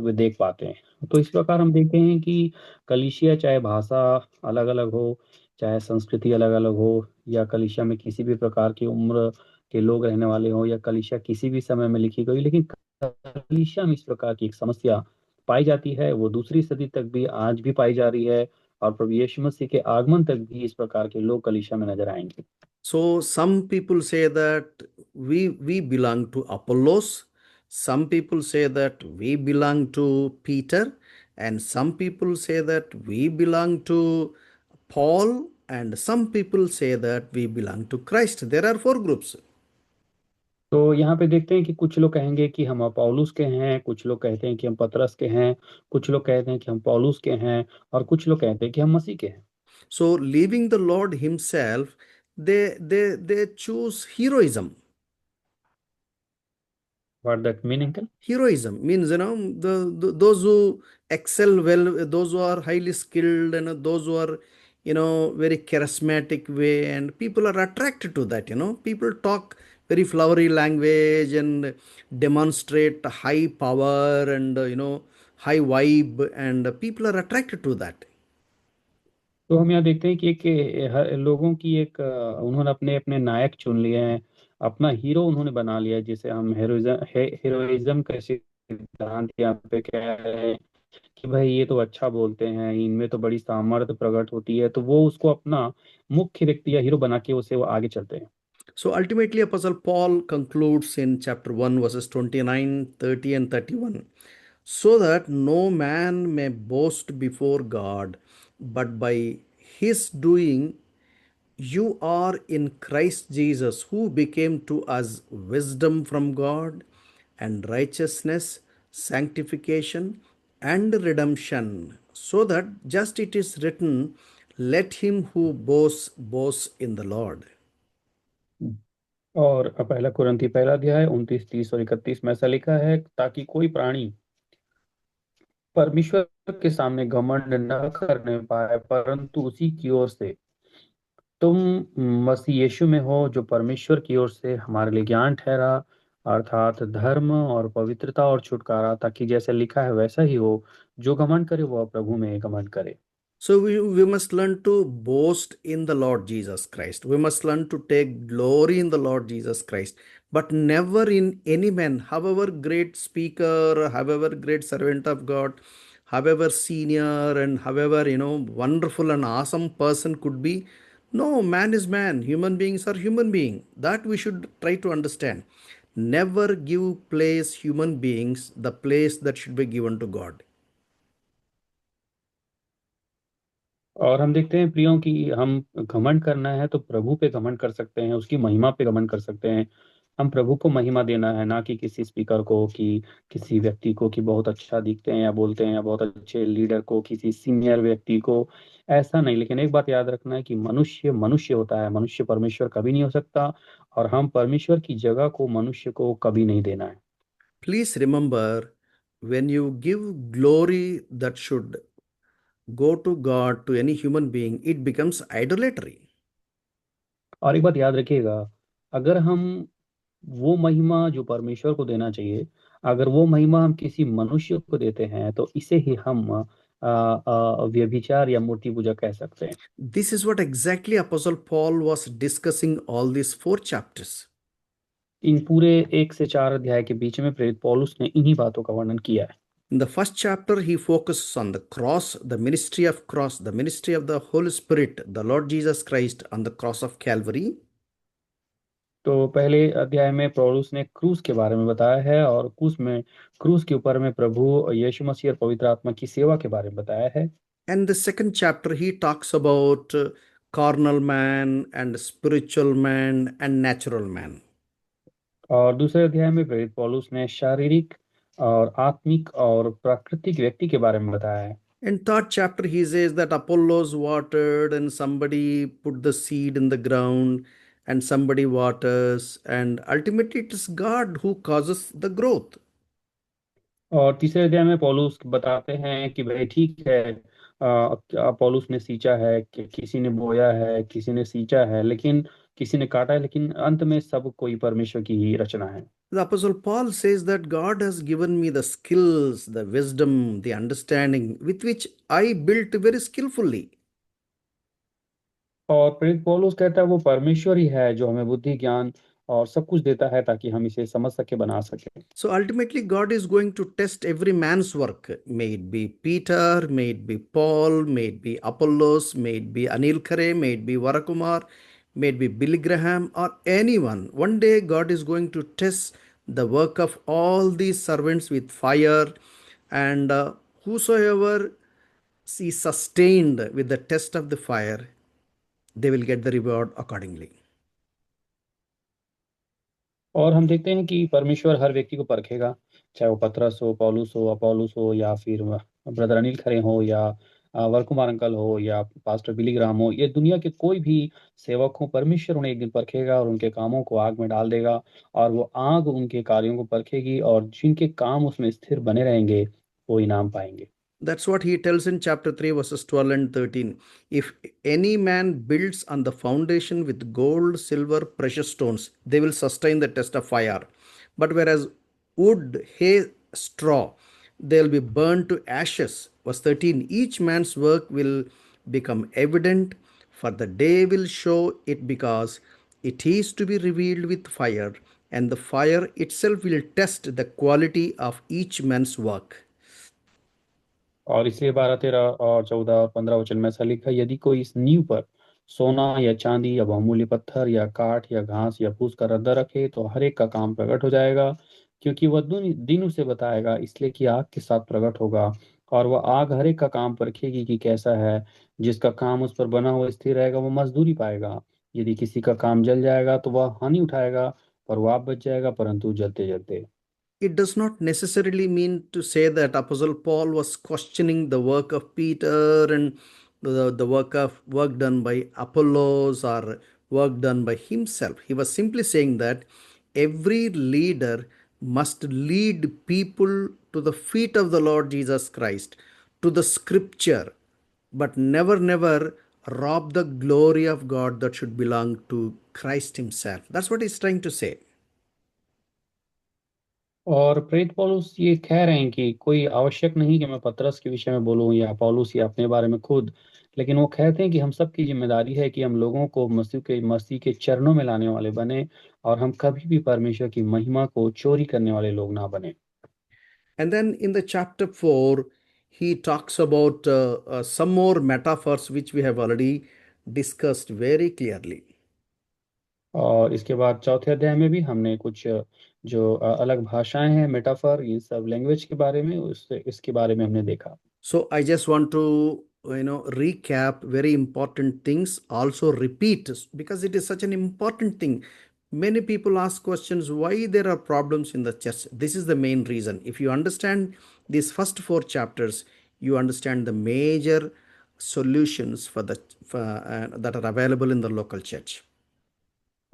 वे देख पाते हैं। तो इस प्रकार हम देखते हैं कि कलीसिया चाहे भाषा अलग अलग हो, चाहे संस्कृति अलग अलग हो, या कलीसिया में किसी भी प्रकार की उम्र के लोग रहने वाले हो, या कलीसिया किसी भी समय में लिखी गई, लेकिन कलीसिया में इस प्रकार की एक समस्या पाई जाती है। वो दूसरी सदी तक भी आज भी पाई जा रही है, और प्रभु यीशु मसीह के आगमन तक भी इस प्रकार के लोग कलीसिया में नजर आएंगे। So some people say that we belong to Apollos, some people say that we belong to Peter, and some people say that we belong to Paul, and some people say that we belong to Christ. There are four groups. तो यहाँ पे देखते हैं कि कुछ लोग कहेंगे कि हम पौलुस के हैं, कुछ लोग कहते हैं कि हम पतरस के हैं, कुछ लोग कहते हैं कि हम पौलुस के हैं, और कुछ लोग कहते हैं कि हम मसीह के हैं। So leaving the Lord Himself, they choose heroism. What that mean uncle? Heroism means those who excel well, those who are highly skilled, and those who are very charismatic way, and people are attracted to that. People talk very flowery language and demonstrate high power and high vibe, and people are attracted to that. तो हम यहाँ देखते हैं कि लोगों की एक उन्होंने अपने अपने नायक चुन लिए हैं, अपना हीरो उन्होंने बना लिया है, जिसे हम हीरोइज्म का सिद्धांत यहाँ पे कह रहे हैं कि भाई ये तो अच्छा बोलते हैं, इनमें तो बड़ी सामर्थ्य प्रकट होती है, तो वो उसको अपना मुख्य व्यक्ति या हीरो बना के उसे वो आगे चलते हैं। So ultimately, Apostle Paul concludes in chapter 1, verses 29, 30, and 31, so that no man may boast before God, but by his doing, you are in Christ Jesus, who became to us wisdom from God, and righteousness, sanctification, and redemption, so that just it is written, let him who boasts boast in the Lord. और पहला कुरिन्थी पहला अध्याय 29, 30 और 31 में ऐसा लिखा है, ताकि कोई प्राणी परमेश्वर के सामने घमंड न करने पाए, परंतु उसी की ओर से तुम मसीह यीशु में हो, जो परमेश्वर की ओर से हमारे लिए ज्ञान ठहरा, अर्थात धर्म और पवित्रता और छुटकारा, ताकि जैसे लिखा है वैसा ही हो, जो घमंड करे वह प्रभु में घमंड करे। So we must learn to boast in the Lord Jesus Christ. We must learn to take glory in the Lord Jesus Christ, but never in any man, however great speaker, however great servant of God, however senior and however wonderful and awesome person could be. No, man is man. Human beings are human being. That we should try to understand. Never give place human beings the place that should be given to God. और हम देखते हैं प्रियो कि हम घमंड करना है तो प्रभु पे घमंड कर सकते हैं, उसकी महिमा पे घमंड कर सकते हैं, हम प्रभु को महिमा देना है, ना कि किसी स्पीकर को, कि किसी व्यक्ति को कि बहुत अच्छा दिखते हैं या बोलते हैं, या बहुत अच्छे लीडर को, किसी सीनियर व्यक्ति को। ऐसा नहीं, लेकिन एक बात याद रखना है कि मनुष्य मनुष्य होता है, मनुष्य परमेश्वर कभी नहीं हो सकता। और हम परमेश्वर की जगह को मनुष्य को कभी नहीं देना है। Please remember, when you give glory that should go to God to any human being, it becomes idolatry. और एक बात याद रखिएगा, अगर हम वो महिमा जो परमेश्वर को देना चाहिए, अगर वो महिमा हम किसी मनुष्य को देते हैं, तो इसे ही हम व्यभिचार या मूर्ति पूजा कह सकते हैं। This is what exactly Apostle Paul was discussing all these 4 chapters. इन पूरे 1 से 4 अध्याय के बीच में प्रेरित पौलुस ने इन्हीं बातों का वर्णन किया है। In the first chapter, he focuses on the cross, the ministry of the Holy Spirit, the Lord Jesus Christ on the cross of Calvary. तो पहले अध्याय में पौलुस ने क्रूस के बारे में बताया है, और क्रूस के ऊपर में प्रभु यीशु मसीह और पवित्र आत्मा की सेवा के बारे में बताया है। And the second chapter, he talks about carnal man and spiritual man and natural man. और दूसरे अध्याय में प्रेरित पौलुस ने शारीरिक और आत्मिक और प्राकृतिक व्यक्ति के बारे में बताया है। In third chapter, he says that Apollos watered and somebody put the seed in the ground and somebody waters, and ultimately it is God who causes the growth. और तीसरे अध्याय में पौलुस बताते हैं कि भाई ठीक है, पौलुस ने सींचा है, कि किसी ने बोया है, किसी ने सींचा है, लेकिन किसी ने काटा है, लेकिन अंत में सब कोई परमेश्वर की ही रचना है। The Apostle Paul says that God has given me the skills, the wisdom, the understanding with which I built very skillfully. और प्रेरित पौलुस कहता है वो परमेश्वर ही है जो हमें बुद्धि, ज्ञान और सब कुछ देता है ताकि हम इसे समझ सके, बना सके। So ultimately, God is going to test every man's work. May it be Peter, may it be Paul, may it be Apollos, may it be Anil Khare, may it be Varakumar, may it be Billy Graham, or anyone. One day, God is going to test the work of all these servants with fire, and whosoever is sustained with the test of the fire, they will get the reward accordingly. और हम देखते हैं कि परमेश्वर हर व्यक्ति को परखेगा, चाहे वो पतरस हो, पौलुस हो, अपोलुस हो, या फिर ब्रदर अनिल खरे हो, या वर कुमार अंकल हो, या पास्टर बिली ग्राम हो, ये दुनिया के कोई भी सेवक हो, परमेश्वर उन्हें एक दिन परखेगा और उनके कामों को आग में डाल देगा। और वो आग उनके कार्यों को परखेगी, और जिनके काम उसमें स्थिर बने रहेंगे वो इनाम पाएंगे। That's what he tells in chapter 3, verses 12 and 13. If any man builds on the foundation with gold, silver, precious stones, they will sustain the test of fire. But whereas wood, hay, straw, they'll be burned to ashes. Verse 13, each man's work will become evident, for the day will show it, because it is to be revealed with fire, and the fire itself will test the quality of each man's work. और इसलिए 12, 13 और 14 और 15 वचन में ऐसा लिखा है, यदि कोई इस नींव पर सोना या चांदी या बहुमूल्य पत्थर या काठ या घास या फूस का रद्दा रखे, तो हर एक का काम प्रकट हो जाएगा, क्योंकि वह दिन उसे बताएगा, इसलिए कि आग के साथ प्रकट होगा। और वह आग हर एक का काम परखेगी कि कैसा है। जिसका काम उस पर बना हुआ स्थिर रहेगा वो मजदूरी पाएगा। यदि किसी का काम जल जाएगा तो वह हानि उठाएगा, पर वह आप बच जाएगा, परंतु जलते जलते। It does not necessarily mean to say that Apostle Paul was questioning the work of Peter and the work done by Apollos or work done by himself. He was simply saying that every leader must lead people to the feet of the Lord Jesus Christ, to the scripture, but never rob the glory of God that should belong to Christ himself. That's what he's trying to say. और प्रेरित पौलुस ये कह रहे हैं कि कोई आवश्यक नहीं कि मैं पतरस के विषय में बोलूं या पौलुस या अपने बारे में खुद, लेकिन वो कहते हैं कि हम सब की जिम्मेदारी है कि हम लोगों को मसीह के चरणों में लाने वाले बने, और हम कभी भी परमेश्वर की महिमा को चोरी करने वाले लोग ना बने। And then in the chapter 4, he talks about some more metaphors which we have already discussed very clearly. और इसके बाद चौथे अध्याय में भी हमने कुछ जो अलग भाषाएं हैं, मेटाफर, ये सब लैंग्वेज के बारे में, उससे इसके बारे में हमने देखा। So I just want to recap very important things, also repeat, because it is such an important thing. Many people ask questions why there are problems in the church. This is the main reason. If you understand these first four chapters, you understand the major solutions that are available in the local church.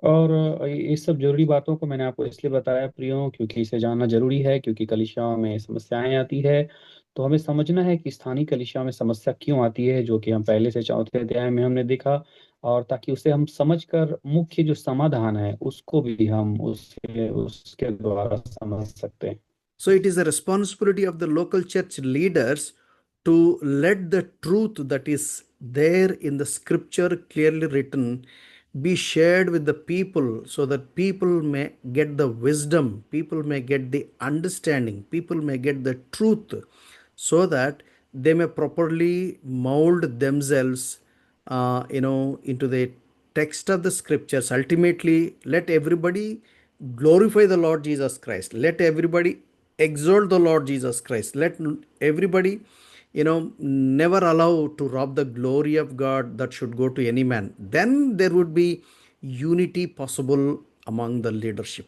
और ये सब जरूरी बातों को मैंने आपको इसलिए बताया प्रियो, क्योंकि इसे जानना जरूरी है, क्योंकि कलीसियाओं में समस्याएं आती है। तो हमें समझना है कि स्थानीय कलीसियाओं में समस्या क्यों आती है, जो कि हम पहले से चौथे अध्याय में हमने देखा, और ताकि उसे हम समझकर मुख्य जो समाधान है उसको भी हम उसके द्वारा समझ सकते हैं। So it is a responsibility of the local church leaders to let the truth that is there in the scripture clearly written be shared with the people so that people may get the wisdom, people may get the understanding, people may get the truth so that they may properly mold themselves into the text of the scriptures. Ultimately, let everybody glorify the Lord Jesus Christ. Let everybody exalt the Lord Jesus Christ. Let everybody, never allow to rob the glory of God that should go to any man. Then there would be unity possible among the leadership.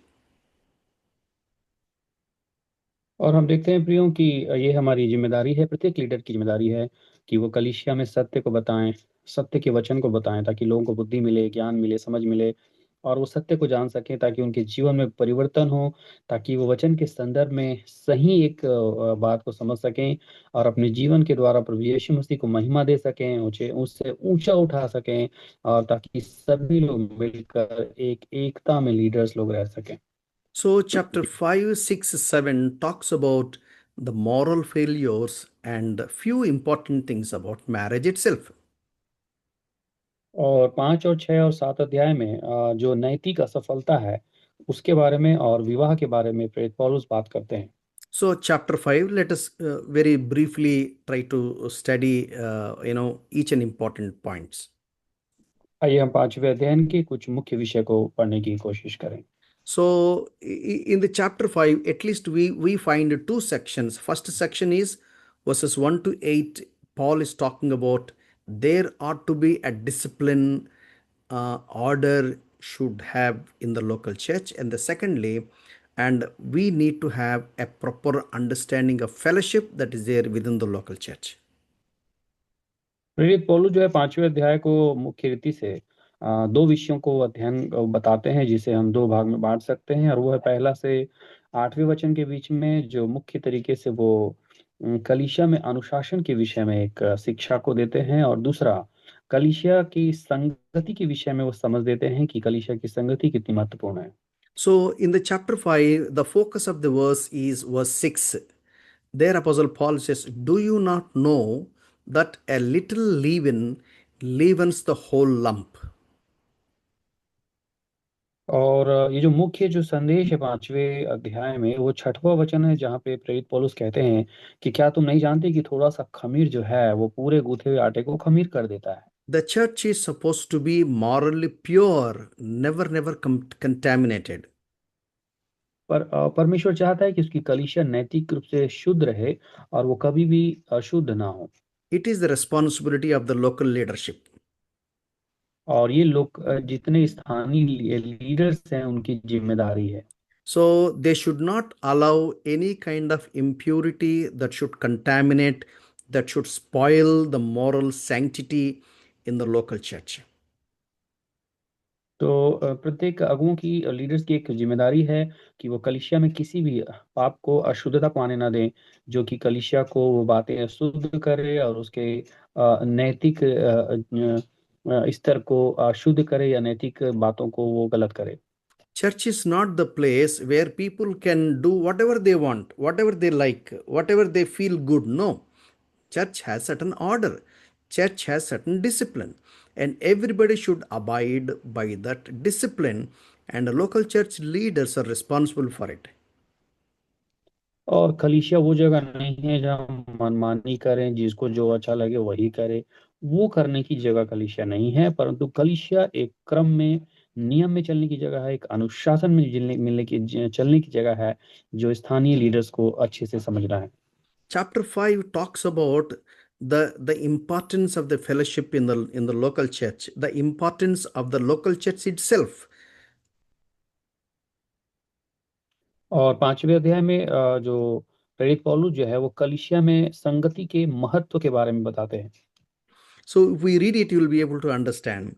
और हम देखते हैं प्रियो कि ये हमारी जिम्मेदारी है, प्रत्येक लीडर की जिम्मेदारी है कि वो कलीसिया में सत्य को बताएं, सत्य के वचन को बताएं, ताकि लोगों को बुद्धि मिले, ज्ञान मिले, समझ मिले, और वो सत्य को जान सकें, ताकि उनके जीवन में परिवर्तन हो, ताकि वो वचन के संदर्भ में सही एक बात को समझ सकें और अपने जीवन के द्वारा प्रभु यीशु मसीह को महिमा दे सकें, उसे उससे ऊंचा उठा सकें, और ताकि सभी लोग मिलकर एक एकता में लीडर्स लोग रह सकें। So, chapter 5, 6, 7 talks about the moral failures and few important things about marriage itself. और 5 और 6 और 7 अध्याय में जो नैतिक असफलता है उसके बारे में और विवाह के बारे में प्रेरित पौलुस बात करते हैं। So, chapter 5, let us very briefly try to study, each and important points. आइए हम 5वें अध्ययन के कुछ मुख्य विषय को पढ़ने की कोशिश करें। So, in the chapter 5, at least we find two sections. First section is verses 1 to 8. Paul is talking about there ought to be a discipline order should have in the local church. And the secondly, and we need to have a proper understanding of fellowship that is there within the local church. प्रेरित पौलुस जो है 5वें अध्याय को मुख्य रीति से दो विषयों को अध्ययन बताते हैं, जिसे हम दो भाग में बांट सकते हैं। और वो है पहला से 8वें वचन के बीच में, जो मुख्य तरीके से वो कलीसिया में अनुशासन के विषय में एक शिक्षा को देते हैं, और दूसरा कलीसिया की संगति के विषय में वो समझ देते हैं कि कलीसिया की संगति कितनी महत्वपूर्ण है। So, in the chapter 5, the focus of the verse is verse 6. There, Apostle Paul says, do you not know that a little leaven leavens the whole lump? और ये जो मुख्य जो संदेश है 5वें अध्याय में, वो 6वां वचन है, जहाँ पे प्रेरित पौलुस कहते हैं कि क्या तुम नहीं जानते कि थोड़ा सा खमीर जो है वो पूरे गूथे हुए आटे को खमीर कर देता है। The church is supposed to be morally pure, never contaminated. पर परमेश्वर चाहता है कि उसकी कलीसिया नैतिक रूप से शुद्ध रहे और वो कभी भी अशुद्ध ना हो। It is the responsibility of the local leadership. और ये लोग जितने स्थानीय लीडर्स हैं उनकी जिम्मेदारी है। So they should not allow any kind of impurity that should contaminate, that should spoil the moral sanctity in the local church. तो प्रत्येक अगुओं की लीडर्स की एक जिम्मेदारी है कि वो कलीसिया में किसी भी पाप को अशुद्धता पाने ना दें, जो कि कलीसिया को वो बातें अशुद्ध करे और उसके नैतिक स्तर को अशुद्ध करे या नैतिक बातों को वो गलत करे। Church is not the place where people can do whatever they want, whatever they like, whatever they feel good. No. Church has certain order. Church has certain discipline. And everybody should abide by that discipline. And the local church leaders are responsible for it. और कलीसिया वो जगह नहीं है जहाँ हम मनमानी करें, जिसको जो अच्छा लगे वही करे। वो करने की जगह कलीसिया नहीं है, परंतु कलीसिया एक क्रम में, नियम में चलने की जगह है, एक अनुशासन में चलने की जगह है, जो स्थानीय लीडर्स को अच्छे से समझना है। Chapter 5 talks about the importance of the fellowship in the local church, the importance of the local church itself. और 5वें अध्याय में जो प्रेरित पौलुस जो है वो कलीसिया में संगति के महत्व के बारे में बताते हैं। So if we read it, you will be able to understand.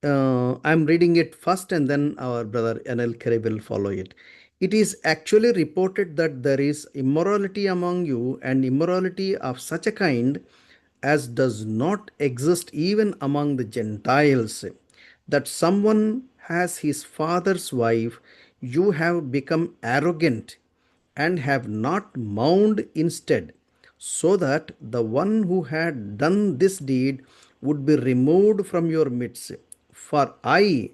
I'm reading it first, and then our brother Anil Kare will follow it. It is actually reported that there is immorality among you, and immorality of such a kind as does not exist even among the Gentiles. That someone has his father's wife, you have become arrogant and have not mourned instead, so that the one who had done this deed would be removed from your midst. For I,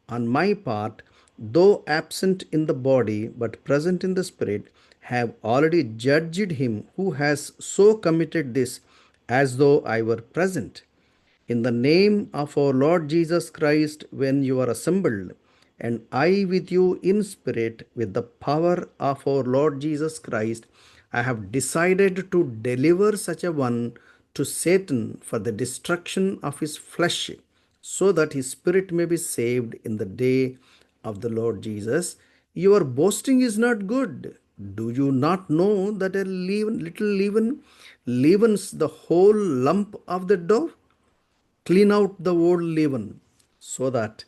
on my part, though absent in the body but present in the spirit, have already judged him who has so committed this, as though I were present. In the name of our Lord Jesus Christ, when you are assembled, and I with you in spirit, with the power of our Lord Jesus Christ, I have decided to deliver such a one to Satan for the destruction of his flesh, so that his spirit may be saved in the day of the Lord Jesus. Your boasting is not good. Do you not know that a little leaven leavens the whole lump of the dough? Clean out the old leaven, so that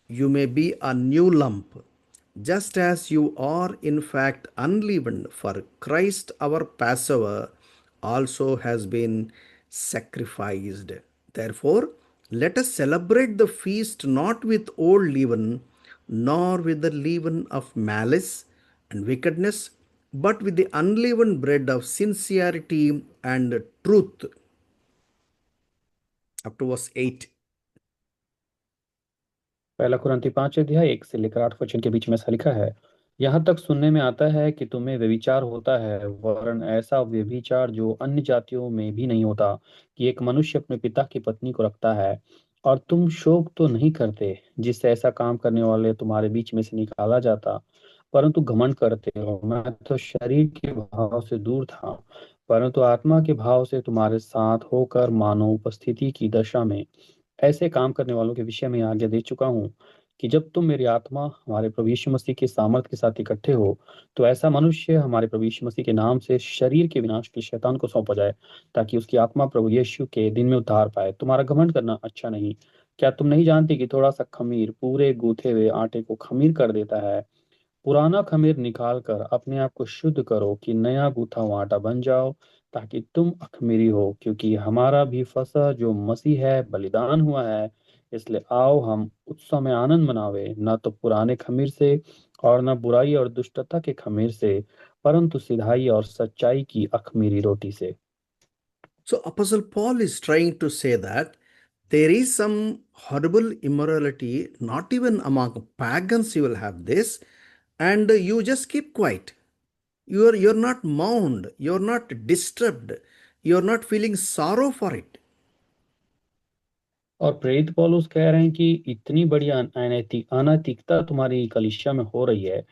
you may be a new lump, just as you are in fact unleavened. For Christ our Passover also has been sacrificed. Therefore, let us celebrate the feast not with old leaven, nor with the leaven of malice and wickedness, but with the unleavened bread of sincerity and truth. Up to verse 8. पहला कुरिन्थी 5 अध्याय 1 से लेकर 8 वचन के बीच में ऐसा लिखा है, यहाँ तक सुनने में आता है कि तुम्हें व्यभिचार होता है, वरन ऐसा व्यभिचार जो अन्य जातियों में भी नहीं होता, कि एक मनुष्य अपने पिता की पत्नी को रखता है। और तुम शोक तो नहीं करते, जिससे ऐसा काम करने वाले तुम्हारे बीच में से निकाला जाता, परंतु घमंड करते हो। मैं तो शरीर के भाव से दूर था, परंतु आत्मा के भाव से तुम्हारे साथ होकर मानव उपस्थिति की दशा में ऐसे काम करने वालों के विषय में आज्ञा दे चुका हूँ, कि जब तुम मेरी आत्मा हमारे प्रभु यीशु मसीह के सामर्थ के साथ इकट्ठे हो, तो ऐसा मनुष्य हमारे प्रभु यीशु मसीह के नाम से शरीर के विनाश के शैतान को सौंपा जाए, ताकि उसकी आत्मा प्रभु यीशु के दिन में उद्धार पाए। तुम्हारा घमंड करना अच्छा नहीं। क्या तुम नहीं जानते कि थोड़ा सा खमीर पूरे गूथे हुए आटे को खमीर कर देता है? पुराना खमीर निकाल कर अपने आप को शुद्ध करो, कि नया गूथा हुआ आटा बन जाओ, ताकि तुम अखमीरी हो। क्योंकि हमारा भी फसह जो मसीह है बलिदान हुआ है, इसलिए आओ हम उत्सव में आनंद मनावे, न तो पुराने खमीर से और न बुराई और दुष्टता के खमीर से, परंतु सिधाई और सच्चाई की अखमीरी रोटी से। So, Apostle Paul is trying to say that there is some horrible immorality, not even among pagans, you will have this, and you just keep quiet. You're not mourned, you're not disturbed, you're not feeling sorrow for it. और प्रेरित पौलुस कह रहे हैं कि इतनी बड़ी अनैतिकता तुम्हारी कलीसिया में हो रही है,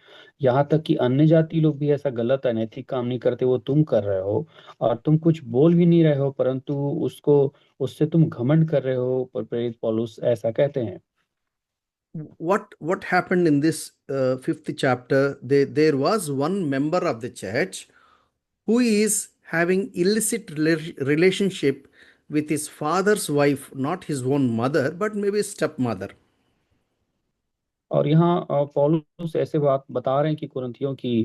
यहाँ तक कि अन्य जाति लोग भी ऐसा गलत अनैतिक काम नहीं करते, वो तुम कर रहे हो। और तुम कुछ बोल भी नहीं रहे हो, परंतु उसको उससे तुम घमंड कर रहे हो। पर प्रेरित पौलुस ऐसा कहते हैं। What happened in this fifth chapter? There was one member of the church who is having illicit relationship with his father's wife, not his own mother, but maybe stepmother. और यहाँ पौलुस ऐसे बात बता रहे हैं कि कुरिन्थियों की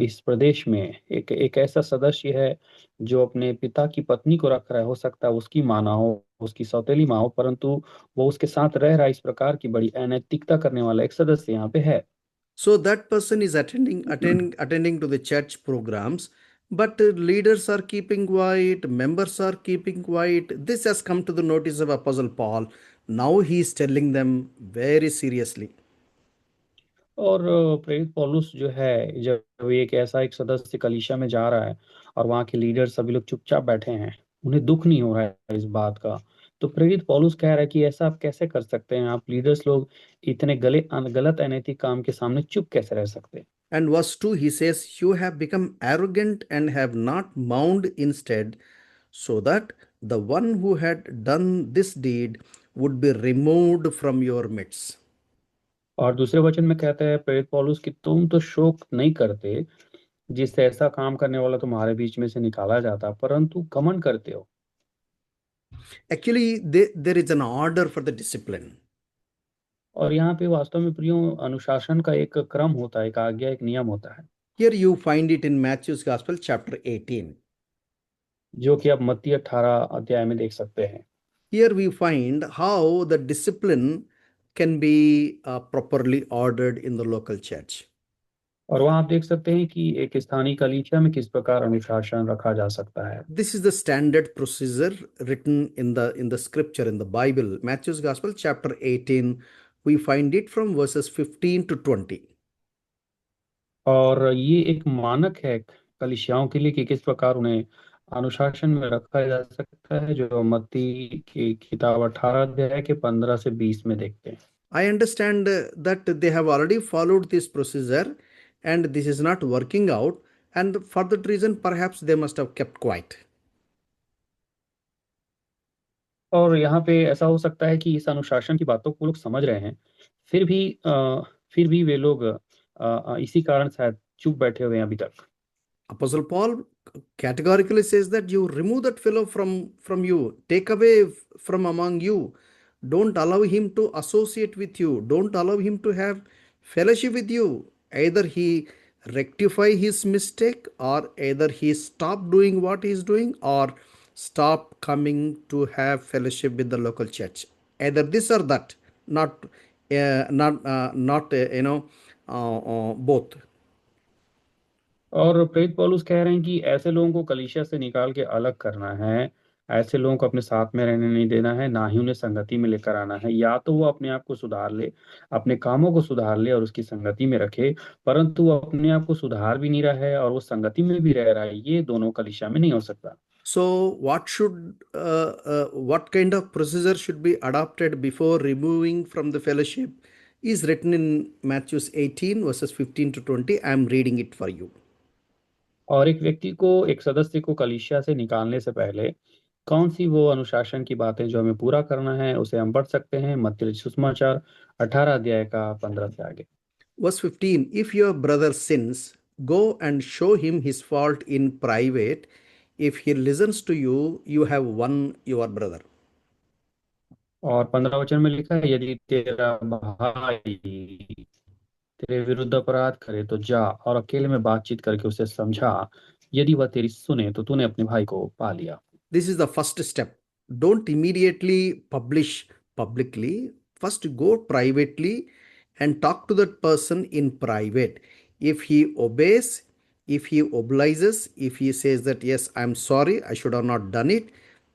इस प्रदेश में एक एक ऐसा सदस्य है जो अपने पिता की पत्नी को रख रहा है। हो सकता है उसकी माँ ना हो, उसकी सौतेली माँ हो, परंतु वो उसके साथ रह रहा है। इस प्रकार की बड़ी अनैतिकता करने वाला एक सदस्य यहाँ पे है। So that person is attending to the church programs, but leaders are keeping quiet, members are keeping quiet. This has come to the notice of Apostle Paul. Now he is telling them very seriously. और प्रेरित पौलुस जो है, जब एक ऐसा एक सदस्य कलीसिया में जा रहा है और वहाँ के लीडर सभी लोग चुपचाप बैठे हैं, उन्हें दुख नहीं हो रहा है इस बात का, तो प्रेरित पौलुस कह रहा है कि ऐसा आप कैसे कर सकते हैं? आप लीडर्स लोग इतने गलत अनैतिक काम के सामने चुप कैसे रह सकते हैं? And verse 2, he says, you have become arrogant and have not mourned instead, so that the one who had done this deed would be removed from your midst. और दूसरे वचन में कहता है प्रेरित पौलुस कि तुम तो शोक नहीं करते जिससे ऐसा काम करने वाला तुम्हारे बीच में से निकाला जाता, परंतु घमंड करते हो। Actually, there is an order for the discipline. और यहाँ पे वास्तव में प्रियो अनुशासन का एक क्रम होता है, एक आज्ञा, एक नियम होता है, Here you find it in Matthew's Gospel, chapter 18. जो कि आप मत्ती 18 अध्याय में देख सकते हैं। Here we find how the discipline can be properly ordered in the local church. और वहाँ आप देख सकते हैं कि एक स्थानीय कलीसिया में किस प्रकार अनुशासन रखा जा सकता है। This is the standard procedure written in the scripture in the Bible. Matthew's Gospel, chapter 18, we find it from verses 15 to 20. और ये एक मानक है कलीसियाओं के लिए कि किस प्रकार उन्हें अनुशासन में रखा जा सकता है, जो मत्ती की किताब 18 अध्याय के 15 से 20 में देखते हैं। I understand that they have already followed this procedure and this is not working out, and for that reason, perhaps they must have kept quiet. और यहाँ पे ऐसा हो सकता है कि इस अनुशासन की बातों को वो लोग समझ रहे हैं, फिर भी फिर भी वे लोग इसी कारण शायद चुप बैठे हुए हैं अभी तक। Apostle Paul categorically says that you remove that fellow from you, take away from among you. Don't allow him to associate with you. Don't allow him to have fellowship with you. Either he rectify his mistake, or either he stop doing what he is doing, or stop coming to have fellowship with the local church. Either this or that, not both. और प्रेरित पौलुस कह रहे हैं कि ऐसे लोगों को कलीसिया से निकाल के अलग करना है, ऐसे लोगों को अपने साथ में रहने नहीं देना है, ना ही उन्हें संगति में लेकर आना है। या तो वो अपने आप को सुधार ले, अपने कामों को सुधार ले और उसकी संगति में रखे, परंतु वो अपने आप को सुधार भी नहीं रहा है और वो संगति में भी रह रहा है। ये दोनों कलीसिया में नहीं हो सकता। So, what kind of procedure should be adopted before removing from the fellowship is written in Matthew 18 verses 15 to 20. I am reading it for you. और एक व्यक्ति को, एक सदस्य को कलीसिया से निकालने से पहले कौन सी वो अनुशासन की बातें जो हमें पूरा करना है, उसे हम पढ़ सकते हैं मत्ती सुसमाचार 18 अध्याय का 15 से आगे। Verse 15, if your brother sins, go and show him his fault in private. If he listens to you, you have won your brother. और 15 वचन में लिखा है, यदि तेरा भाई तेरे विरुद्ध अपराध करे तो जा और अकेले में बातचीत करके उसे समझा, यदि वह तेरी सुने तो तूने अपने भाई को पा लिया। This is the first step. Don't immediately publish publicly. First, go privately and talk to that person in private. If he obeys, if he obliges, if he says that, yes, I'm sorry, I should have not done it,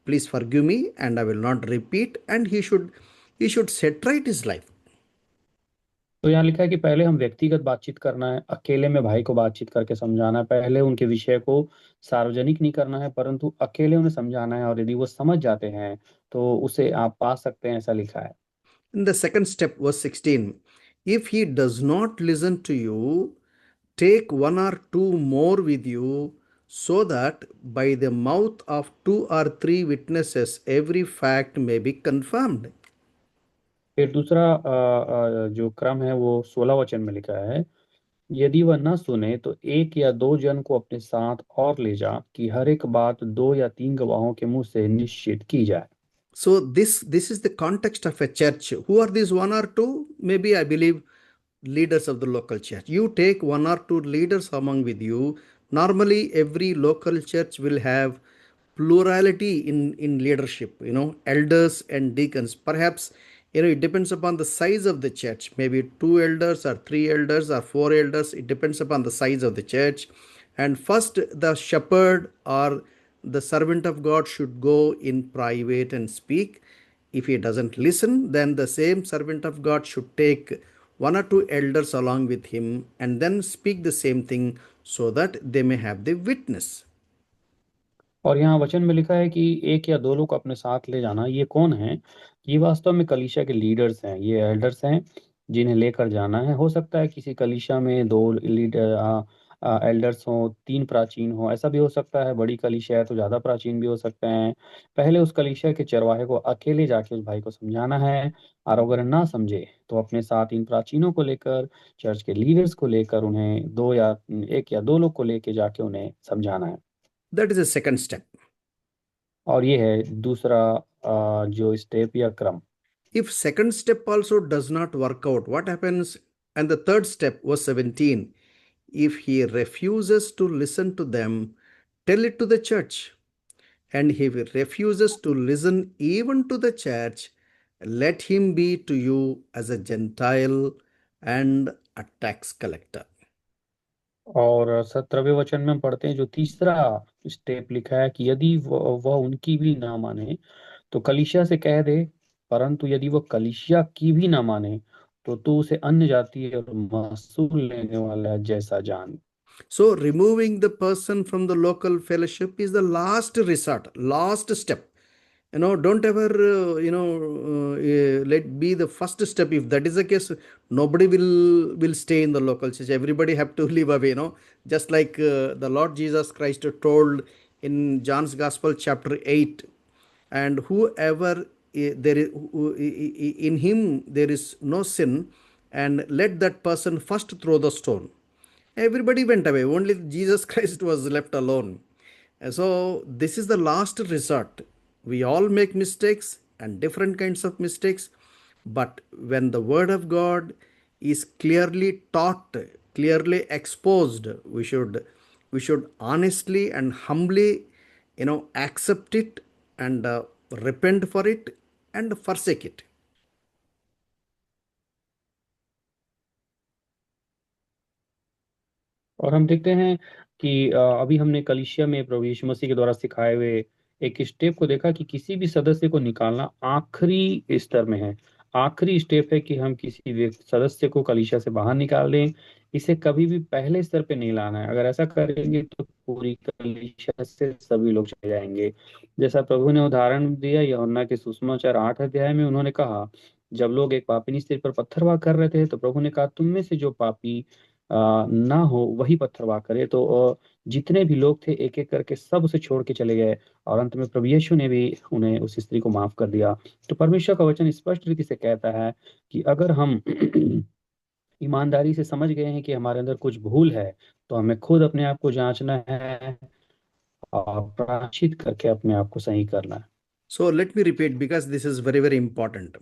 please forgive me, and I will not repeat, and he should set right his life. तो यहाँ लिखा है कि पहले हम व्यक्तिगत बातचीत करना है, अकेले में भाई को बातचीत करके समझाना है, पहले उनके विषय को सार्वजनिक नहीं करना है, परंतु अकेले उन्हें समझाना है, और यदि वो समझ जाते हैं तो उसे आप पा सकते हैं, ऐसा लिखा है। In the second step, verse 16, if he does not listen to you, take one or two more with you, so that by the mouth of two or three witnesses every fact may be confirmed. फिर दूसरा जो क्रम है वो 16 वचन में लिखा है, यदि वह न सुने तो एक या दो जन को अपने साथ और ले जा, कि हर एक बात दो या तीन गवाहों के मुंह से निश्चित की जाए। So this is the context of a church. Who are these one or two? Maybe I believe leaders of the local church. You take one or two leaders among with you. Normally, every local church will have plurality in leadership, elders and deacons. Perhaps, it depends upon the size of the church. Maybe two elders or three elders or four elders. It depends upon the size of the church. And first, the shepherd or the servant of God should go in private and speak. If he doesn't listen, then the same servant of God should take one or two elders along with him and then speak the same thing, so that they may have the witness. और यहाँ वचन में लिखा है कि एक या दो लोग अपने साथ ले जाना। ये कौन है? ये वास्तव में कलीसिया के लीडर्स हैं, ये एल्डर्स हैं जिन्हें लेकर जाना है। हो सकता है किसी कलीसिया में दो लीडर एल्डर्स हों, 3 प्राचीन हों, ऐसा भी हो सकता है। बड़ी कलीसिया है तो ज़्यादा प्राचीन भी हो सकते हैं। पहले उस कलीसिया के चरवाहे को अकेले जाके उस भाई को समझाना है, और अगर ना समझे तो अपने साथ इन प्राचीनों को लेकर, चर्च के लीडर्स को लेकर, उन्हें 2 या 1 या 2 लोग को लेके जाके उन्हें समझाना है। That is the second step. और ये है दूसरा जो स्टेप या क्रम। If second step also does not work out, what happens? And the third step was 17. If he refuses to listen to them, tell it to the church. And if he refuses to listen even to the church, let him be to you as a Gentile and a tax collector. और 17वें वचन में हम पढ़ते हैं, जो तीसरा step लिखा है कि यदि वह उनकी भी ना माने तो कलीसिया से कह दे, परंतु यदि वह कलीसिया की भी ना माने तो तू उसे अन्य जाति और महसूल लेने वाला है जैसा जान। So, removing the person from the local fellowship is the last resort, last step. Don't ever, let be the first step. If that is the case, nobody will stay in the local church. Everybody have to live away. Just like the Lord Jesus Christ told in John's Gospel, chapter 8, and whoever there is in him there is no sin, and let that person first throw the stone. Everybody went away. Only Jesus Christ was left alone. So, this is the last resort. We all make mistakes and different kinds of mistakes. But when the Word of God is clearly taught, clearly exposed, we should honestly and humbly, accept it and repent for it and forsake it. और हम देखते हैं कि अभी हमने कलीसिया में प्रभु यीशु मसीह के द्वारा सिखाए हुए एक स्टेप को देखा कि किसी भी सदस्य को निकालना आखिरी स्तर में है। आखिरी स्टेप है कि हम किसी सदस्य को कलीसिया से बाहर निकाल दें। इसे कभी भी पहले स्तर पे नहीं लाना है। अगर ऐसा करेंगे तो पूरी कलीसिया से सभी लोग चले जाएंगे। जैसा प्रभु ने उदाहरण दिया यूहन्ना के सुसमाचार 8 अध्याय में, उन्होंने कहा, जब लोग एक पापिनी स्त्री पर पत्थरवाह कर रहे थे तो प्रभु ने कहा, तुम में से जो पापी ना हो वही पत्थरवाह करे। तो जितने भी लोग थे एक एक करके सब उसे छोड़ के चले गए, और अंत में प्रभु यीशु ने भी उन्हें, उस स्त्री को माफ कर दिया। तो परमेश्वर का वचन स्पष्ट रीति से कहता है कि अगर हम ईमानदारी से समझ गए हैं कि हमारे अंदर कुछ भूल है, तो हमें खुद अपने आप को जांचना है और प्रायश्चित करके अपने आप को सही करना है। So let me repeat because this is very, very important.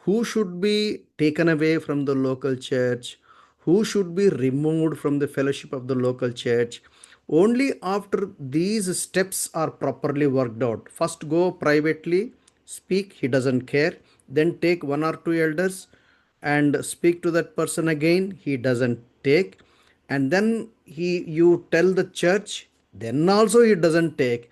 Who should be taken away from the local church? Who should be removed from the fellowship of the local church? Only after these steps are properly worked out. First, go privately, speak, he doesn't care. Then, take one or two elders and speak to that person again, he doesn't take. And then, you tell the church, then also he doesn't take.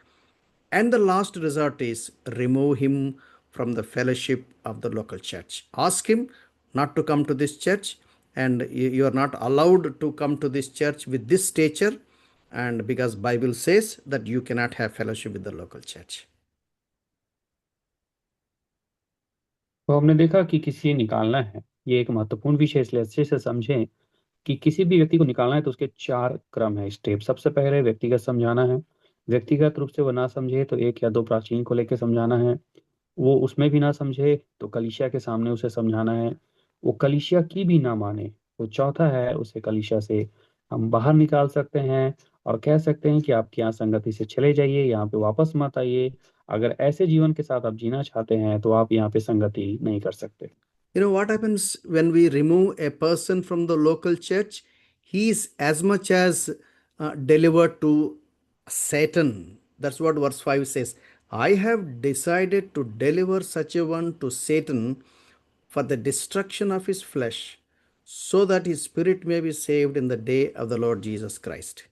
And the last resort is remove him from the fellowship of the local church. Ask him not to come to this church, and you are not allowed to come to this church with this stature, and because Bible says that you cannot have fellowship with the local church. तो हमने देखा कि किसी निकालना है, ये एक महत्वपूर्ण विषय, इसलिए अच्छे से समझें कि किसी भी व्यक्ति को निकालना है तो उसके 4 क्रम है, स्टेप। सबसे पहले व्यक्तिगत समझाना है। व्यक्तिगत रूप से वो ना समझे तो 1 या 2 प्राचीन को लेकर समझाना है। वो उसमें भी ना समझे तो कलीसिया के सामने उसे समझाना है। वो कलीसिया की भी ना माने तो चौथा है, उसे कलीसिया से हम बाहर निकाल सकते हैं और कह सकते हैं कि आपकी यहाँ संगति से चले जाइए, यहाँ पे वापस मत आइए। अगर ऐसे जीवन के साथ आप जीना चाहते हैं तो आप यहाँ पे संगति नहीं कर सकते। You know what happens when we remove a person from the local church? He is as much as delivered to Satan. That's what verse 5 says. I have decided to deliver such a one to Satan for the destruction of his flesh, so that his spirit may be saved in the day of the Lord Jesus Christ.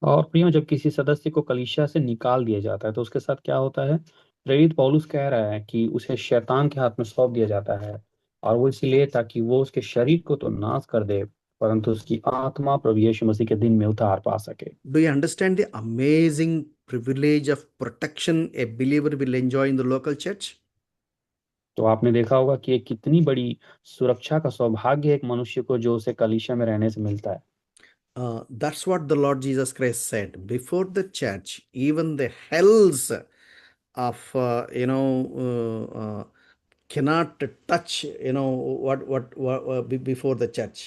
और प्रियो, जब किसी सदस्य को कलीसिया से निकाल दिया जाता है तो उसके साथ क्या होता है? प्रेरित पौलुस कह रहा है कि उसे शैतान के हाथ में सौंप दिया जाता है, और वो इसलिए ताकि वो उसके शरीर को तो नाश कर दे, परंतु उसकी आत्मा प्रभु यीशु मसीह के दिन में उद्धार पा सके। Do you understand the amazing privilege of protection a believer will enjoy in the local church? तो आपने देखा होगा कि एक कितनी बड़ी सुरक्षा का सौभाग्य है एक मनुष्य को जो उसे कलीसिया में रहने से मिलता है। That's what the Lord Jesus Christ said. Before the church, even the hells of cannot touch before the church.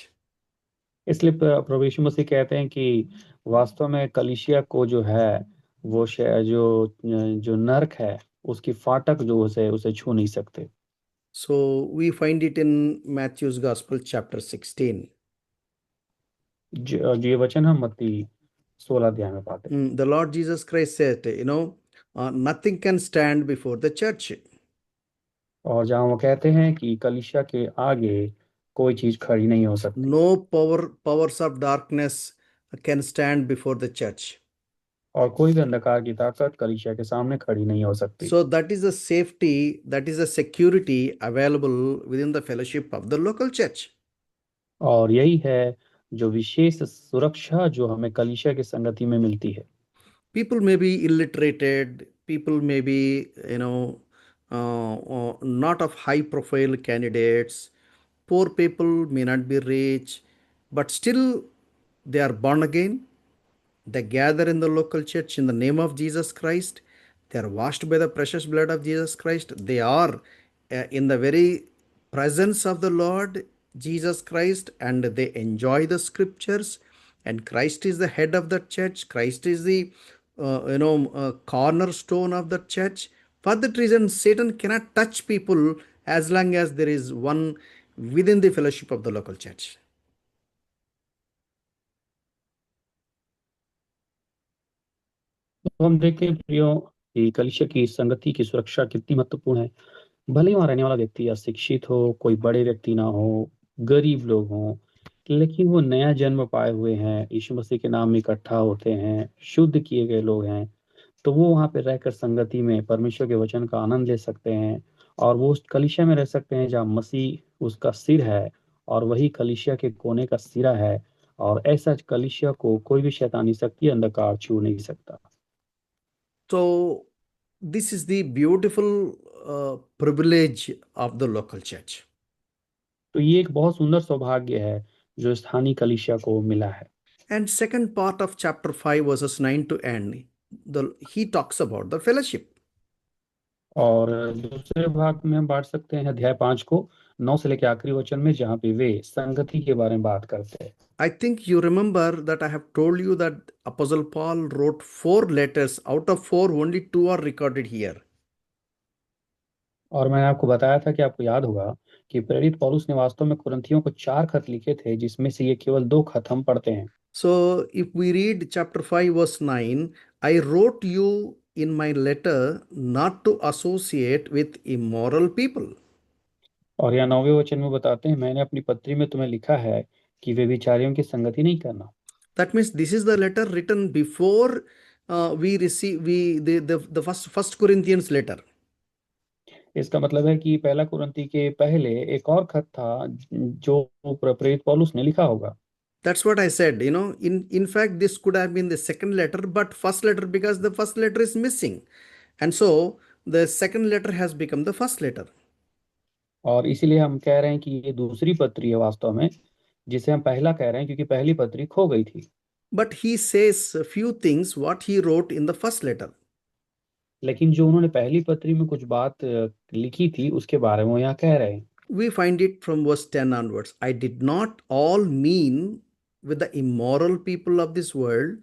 इसलिए प्रभु यीशु मसीह कहते हैं कि वास्तव में कलीसिया को जो है वो जो नरक है उसकी फाटक जो उसे उसे छू नहीं सकते। So we find it in Matthew's Gospel, chapter 16. जो ये वचन हम मत्ती 16 अध्याय में पाते हैं। The Lord Jesus Christ said, nothing can stand before the church. और जहाँ वो कहते हैं कि कलीसिया के आगे कोई चीज खड़ी नहीं हो सकती No powers of darkness can stand before the church. और कोई भी अंधकार की ताकत कलीसिया के सामने खड़ी नहीं हो सकती। So that is the safety, that is the security available within the fellowship of the local church. और यही है जो विशेष सुरक्षा जो हमें कलीसिया की संगति में मिलती है। People may be illiterated, people may be, not of high profile candidates, poor people may not be rich, but still they are born again. They gather in the local church in the name of Jesus Christ. They are washed by the precious blood of Jesus Christ. They are in the very presence of the Lord Jesus Christ, and they enjoy the scriptures. And Christ is the head of the church. Christ is the cornerstone of the church. For that reason, Satan cannot touch people as long as there is one within the fellowship of the local church. तो हम देखते हैं प्रियो कि कलीसिया की संगति की सुरक्षा कितनी महत्वपूर्ण है। भले ही वहां रहने वाला व्यक्ति अशिक्षित हो, कोई बड़े व्यक्ति ना हो, गरीब लोग हों, लेकिन वो नया जन्म पाए हुए हैं, यीशु मसीह के नाम में इकट्ठा होते हैं, शुद्ध किए गए लोग हैं, तो वो वहां पे रहकर संगति में परमेश्वर के वचन का आनंद ले सकते हैं और वो उस कलीसिया में रह सकते हैं जहाँ मसीह उसका सिर है और वही कलीसिया के कोने का सिरा है। और ऐसा कलीसिया को कोई भी शैतानी शक्ति अंधकार छू नहीं सकता। So, this is the beautiful privilege of the local church. तो ये एक बहुत सुंदर सौभाग्य है जो स्थानीय कलीसिया को मिला है। And second part of chapter 5, verses 9 to end, he talks about the fellowship. और दूसरे भाग में हम बांट सकते हैं अध्याय 5 को 9 से लेकर आखिरी वचन में, जहाँ पे वे संगति के बारे में बात करते हैं। I think you remember that I have told you that Apostle Paul wrote 4 letters. Out of 4, only 2 are recorded here. और मैंने आपको बताया था कि आपको याद होगा कि प्रेरित पौलुस ने वास्तव में कुरिन्थियों को 4 खत लिखे थे, जिसमें से ये केवल 2 खत हम पढ़ते हैं। So, if we read chapter 5, verse 9, I wrote you in my letter not to associate with immoral people. और यहाँ 9वें वचन में बताते हैं, मैंने अपनी पत्री में तुम्हें लिखा है कि वे विचारियों की संगति नहीं करना। That means this is the letter written before we receive the first Corinthians letter. इसका मतलब है कि पहला कुरिन्थी के पहले एक और खत था जो प्रेरित पौलुस ने लिखा होगा। That's what I said. In fact, this could have been the second letter, but first letter, because the first letter is missing, and so the second letter has become the first letter. और इसीलिए हम कह रहे हैं कि ये दूसरी पत्री है वास्तव में, जिसे हम पहला कह रहे हैं क्योंकि पहली पत्री खो गई थी। But he says a few things what he wrote in the first letter. लेकिन जो उन्होंने पहली पत्री में कुछ बात लिखी थी उसके बारे में वो यहाँ कह रहे हैं। We find it from verse 10 onwards. I did not all mean with the immoral people of this world,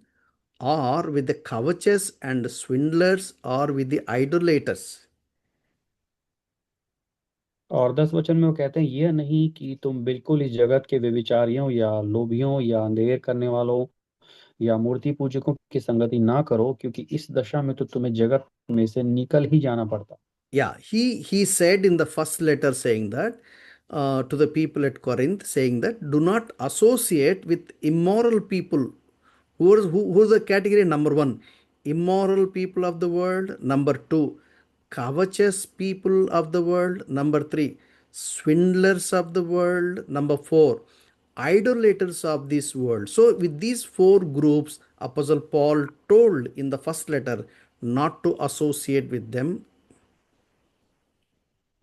or with the covetous and swindlers, or with the idolaters. और 10 वचन में वो कहते हैं, यह नहीं कि तुम बिल्कुल इस जगत के व्यभिचारियों या लोभियों या अंधेर करने वालों या मूर्ति पूजकों की संगति ना करो, क्योंकि इस दशा में तो तुम्हें जगत में से निकल ही जाना पड़ता। Yeah, he said in the first letter, saying that to the people at Corinth, saying that do not associate with immoral people. Who is the category? Number one, immoral people of the world. Number two, covetous people of the world. Number three, swindlers of the world. Number four, idolaters of this world. So, with these four groups, Apostle Paul told in the first letter not to associate with them.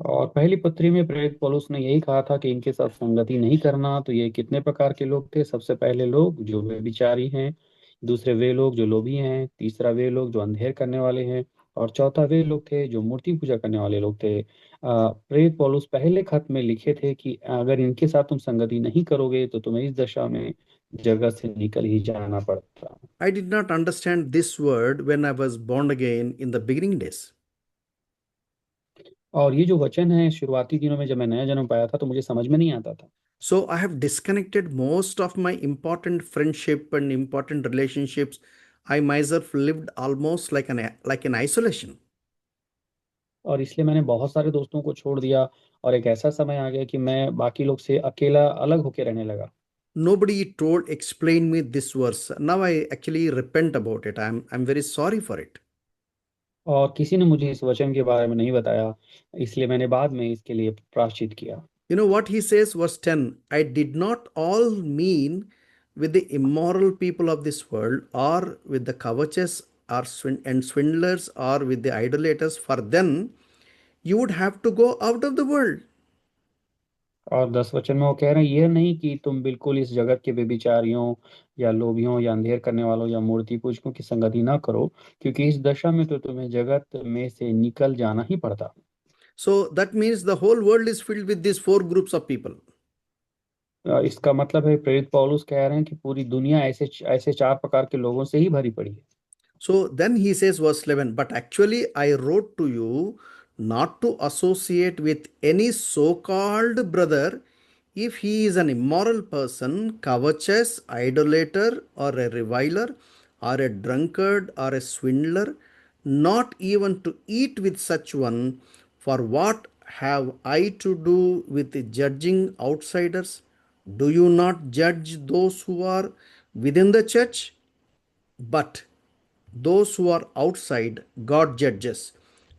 और पहली पत्री में प्रेरित पौलुस ने यही कहा था कि इनके साथ संगति नहीं करना। तो ये कितने प्रकार के लोग थे? सबसे पहले लोग जो व्यभिचारी हैं, दूसरे वे लोग जो लोभी हैं, तीसरा वे लोग जो अंधेर करने वाले हैं, और चौथा वे लोग थे जो मूर्ति पूजा करने वाले लोग थे। प्रेरित पौलुस पहले खत में लिखे थे कि अगर इनके साथ तुम संगति नहीं करोगे तो तुम्हें इस दशा में जगत से निकल ही जाना पड़ता। I did not understand this word when I was born again in the beginning days. और ये जो वचन है, शुरुआती दिनों में जब मैं नया जन्म पाया था तो मुझे समझ में नहीं आता था। So I have disconnected most of my important friendship and important relationships. I myself lived almost like an isolation. और इसलिए मैंने बहुत सारे दोस्तों को छोड़ दिया, और एक ऐसा समय आ गया कि मैं बाकी लोग से अकेला अलग होकर रहने लगा। Nobody told explain me this verse. Now I actually repent about it. I'm very sorry for it. और किसी ने मुझे इस वचन के बारे में नहीं बताया, इसलिए मैंने बाद में इसके लिए प्रायश्चित किया। You know what he says, verse 10, I did not all mean with the immoral people of this world, or with the covetous or and swindlers, or with the idolaters, for then you would have to go out of the world. और 10 वचन में वो कह रहे हैं, यह नहीं कि तुम बिल्कुल इस जगत के व्यभिचारियों या लोभियों या अंधेर करने वालों या मूर्ति पूजकों की संगति ना करो, क्योंकि इस दशा में तो तुम्हें जगत में से निकल जाना ही पड़ता। So that means the whole world is filled with these four groups of people. इसका मतलब है, प्रेरित पौलुस कह रहे हैं कि पूरी दुनिया ऐसे ऐसे 4 प्रकार के लोगों से ही भरी पड़ी है। So then he says, verse 11, but actually I wrote to you not to associate with any so called brother if he is an immoral person, covetous, idolater, or a reviler, or a drunkard, or a swindler, not even to eat with such one. For what have I to do with judging outsiders? Do you not judge those who are within the church? But those who are outside, God judges.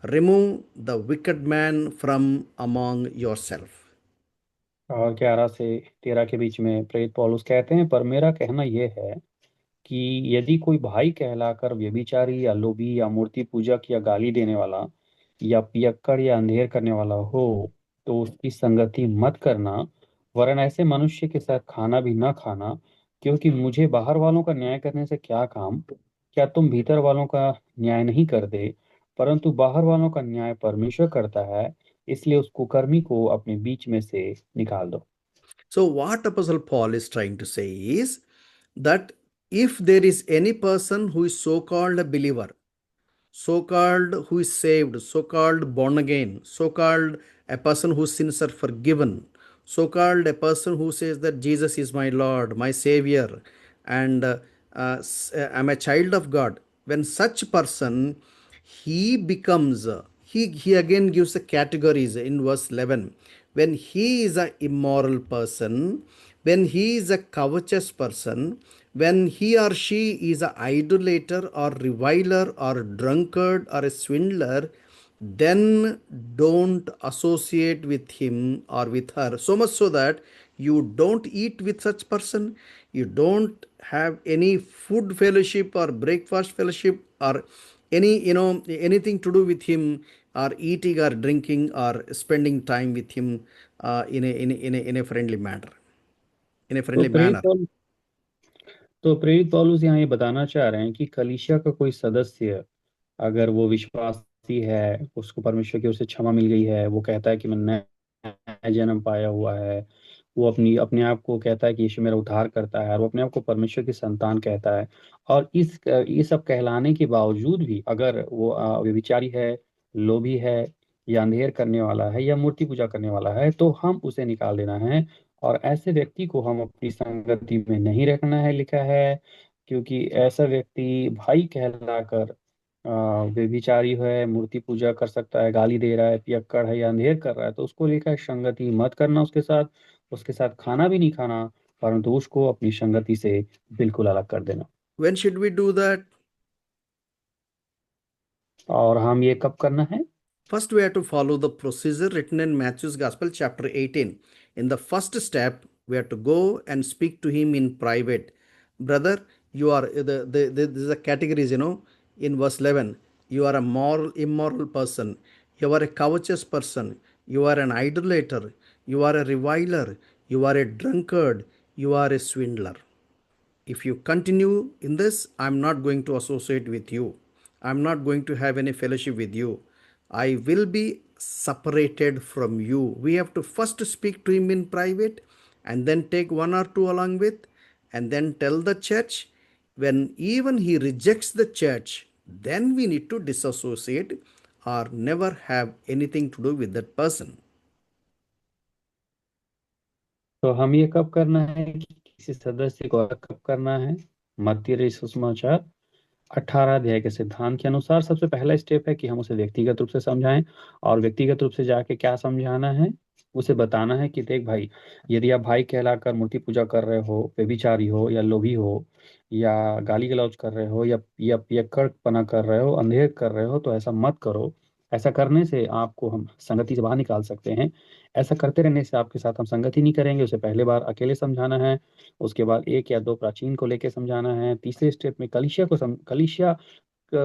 Remove the wicked man from among yourself. और 11 से 13 के बीच में प्रेरित पौलुस कहते हैं, पर मेरा कहना यह है कि यदि कोई भाई कहलाकर व्यभिचारी या लोभी या मूर्ति पूजक या गाली देने वाला या पियक्कड़ या अंधेर करने वाला हो, तो उसकी संगति मत करना, वरन ऐसे मनुष्य के साथ खाना भी न खाना। क्योंकि मुझे बाहर वालों का न्याय करने से क्या काम? क्या तुम भीतर वालों का न्याय नहीं करते? परंतु बाहर वालों का न्याय परमेश्वर करता है। इसलिए उस कुकर्मी को अपने बीच में से निकाल दो। So, what Apostle Paul is trying to say is that if there is any person who is so called a believer, so called who is saved, so called born again, so called a person whose sins are forgiven, so called a person who says that Jesus is my Lord, my Savior, and I'm a child of God. When such person he becomes, he again gives the categories in verse 11. When he is a immoral person, when he is a covetous person, when he or she is a idolater or reviler or drunkard or a swindler, then don't associate with him or with her. So much so that you don't eat with such person, you don't have any food fellowship or breakfast fellowship or any anything to do with him, or eating or drinking or spending time with him in a friendly manner, in a तो friendly प्रेरित manner. पौलुस तो प्रेरित पौलुस यहाँ ये बताना चाह रहे हैं कि कलीसिया का कोई सदस्य, अगर वो विश्वासी है, उसको परमेश्वर की ओर से क्षमा मिल गई है, वो कहता है कि मैं नया जन्म पाया हुआ है, वो अपने आप को कहता है कि यीशु मेरा उद्धार करता है, और वो अपने आप को परमेश्वर की संतान कहता है, और इस ये सब कहलाने के बावजूद भी अगर वो व्यभिचारी है, लोभी है, या अंधेर करने वाला है, या मूर्ति पूजा करने वाला है, तो हम उसे निकाल देना है। और ऐसे व्यक्ति को हम अपनी संगति में नहीं रखना है, लिखा है, क्योंकि ऐसा व्यक्ति भाई कहलाकर व्यभिचारी है, मूर्ति पूजा कर सकता है, गाली दे रहा है, पियक्कड़ है या अंधेर कर रहा है, तो उसको लिखा है संगति मत करना उसके साथ खाना भी नहीं खाना, परंतु उसको अपनी संगति से बिल्कुल अलग कर देना। When should we do that? और हम ये कब करना है? First, we have to follow the procedure written in Matthew's Gospel, chapter 18. In the first step, we have to go and speak to him in private. Brother, you are this is the categories, in verse 11. You are a immoral person. You are a covetous person. you are an idolater, you are a reviler, you are a drunkard, you are a swindler. If you continue in this, I'm not going to associate with you. I'm not going to have any fellowship with you. I will be separated from you. We have to first speak to him in private and then take one or two along with and then tell the church. When even he rejects the church, then we need to disassociate or never have anything to do with that person. तो हम ये कब करना है कि किसी सदस्य को अलग कब करना है? मत्ती रचित सुसमाचार 18 अध्याय के सिद्धांत के अनुसार सबसे पहला स्टेप है कि हम उसे व्यक्तिगत रूप से समझाएं। और व्यक्तिगत रूप से जाके क्या समझाना है? उसे बताना है कि देख भाई, यदि आप भाई कहलाकर मूर्ति पूजा कर रहे हो, व्यभिचारी हो या लोभी हो या गाली गलौज कर रहे हो या पियक्कड़पना कर रहे हो, अंधेर कर रहे हो, तो ऐसा मत करो। ऐसा करने से आपको हम संगति से बाहर निकाल सकते हैं। ऐसा करते रहने से आपके साथ हम संगति नहीं करेंगे। उसे पहले बार अकेले समझाना है, उसके बाद एक या दो प्राचीन को लेके समझाना है, तीसरे स्टेप में कलीसिया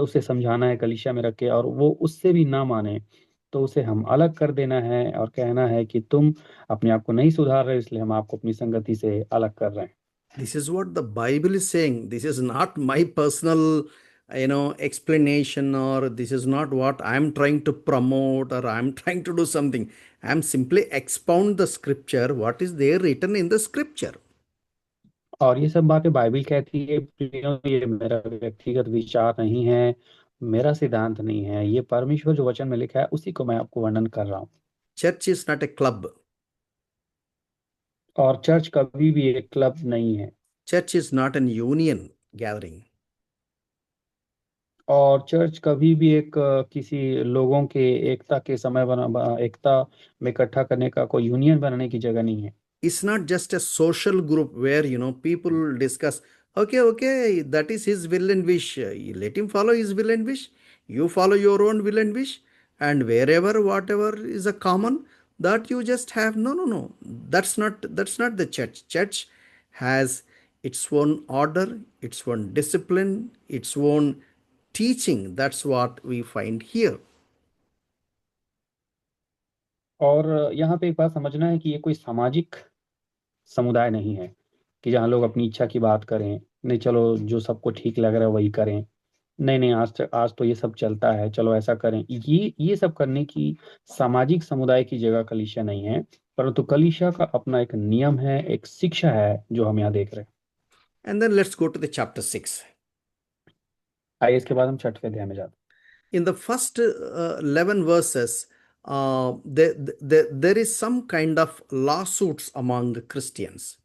उसे समझाना है कलीसिया में रख के, और वो उससे भी ना माने तो उसे हम अलग कर देना है और कहना है कि तुम अपने आप को नहीं सुधार रहे, इसलिए हम आपको अपनी संगति से अलग कर रहे हैं। This is what the Bible is saying. This is not my personal, explanation, or this is not what I'm trying to promote or I'm trying to do something. I'm simply expound the scripture, what is there written in the scripture. और ये सब बातें Bible कहती है प्रियो, ये मेरा व्यक्तिगत विचार नहीं है, मेरा सिद्धांत नहीं है, ये परमेश्वर जो वचन में लिखा है उसी को मैं आपको वर्णन कर रहा हूँ। Church is not a club. और चर्च कभी भी एक क्लब नहीं है। Church is not an union gathering. और चर्च कभी भी एक किसी लोगों के एकता के समय एकता में इकट्ठा करने का कोई यूनियन बनाने की जगह नहीं है। It's not just a social group where people discuss, okay, that is his will and wish. You let him follow his will and wish, you follow your own will and wish, and wherever whatever is a common, that you just have. No, that's not the church. Church has its own order, its own discipline, its own teaching. That's what we find here. और यहाँ पे एक बात समझना है कि ये कोई सामाजिक समुदाय नहीं है कि जहाँ लोग अपनी इच्छा की बात करें, नहीं चलो जो सबको ठीक लग रहा है वही करें, नहीं नहीं आज तो ये सब चलता है, चलो ऐसा करें। ये सब करने की सामाजिक समुदाय की जगह कलीसिया नहीं है, परंतु कलीसिया का अपना एक नियम है, एक शिक्षा है जो हम यहाँ देख रहे हैं। And then let's go to the chapter 6. आइए इसके बाद हम छठवें अध्याय में जाते हैं। In the first 11 verses, there is some kind of lawsuits among Christians.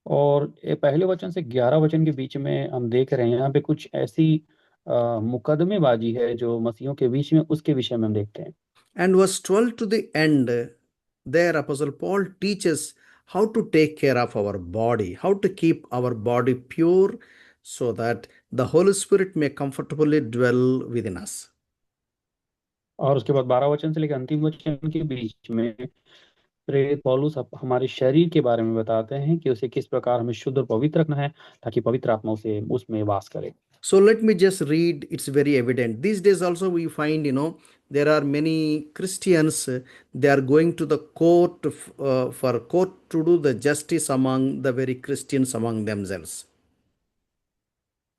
और ये पहले वचन से 11 वचन के बीच में हम देख रहे हैं यहाँ पे कुछ ऐसी मुकदमेबाजी है जो मसीहों के बीच में, उसके विषय में हम देखते हैं। And verse 12 to the end, there Apostle Paul teaches how to take care of our body, how to keep our body pure so that the Holy Spirit may comfortably dwell within us. और उसके बाद 12 वचन से लेकर अंतिम वचन के बीच में प्रेरित पौलुस हमारे शरीर के बारे में बताते हैं कि उसे किस प्रकार हमें शुद्ध और पवित्र रखना है ताकि पवित्र आत्मा उसे उसमें वास करे। So let me just read, it's very evident. These days also we find, there are many Christians, they are going to the court for court to do the justice among the very Christians among themselves.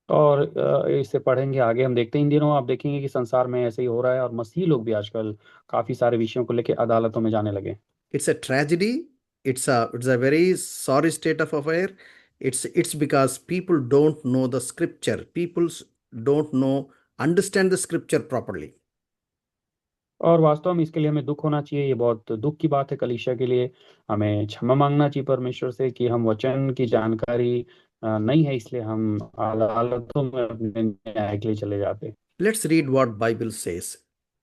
और इसे पढ़ेंगे आगे, हम देखते हैं इन दिनों आप देखेंगे कि संसार में ऐसे ही हो रहा है और मसीही लोग भी आजकल काफी सारे विषयों को लेकर अदालतों में जाने लगे। It's a tragedy. It's a very sorry state of affair. It's because people don't know the scripture. People don't understand the scripture properly. और वास्तव में इसके लिए हमें दुख होना चाहिए, ये बहुत दुख की बात है कलीसिया के लिए। हमें क्षमा मांगना चाहिए परमेश्वर से कि हम वचन की जानकारी नहीं है, इसलिए हम अदालतों में अपने न्याय के लिए चले जाते हैं। Let's read what Bible says.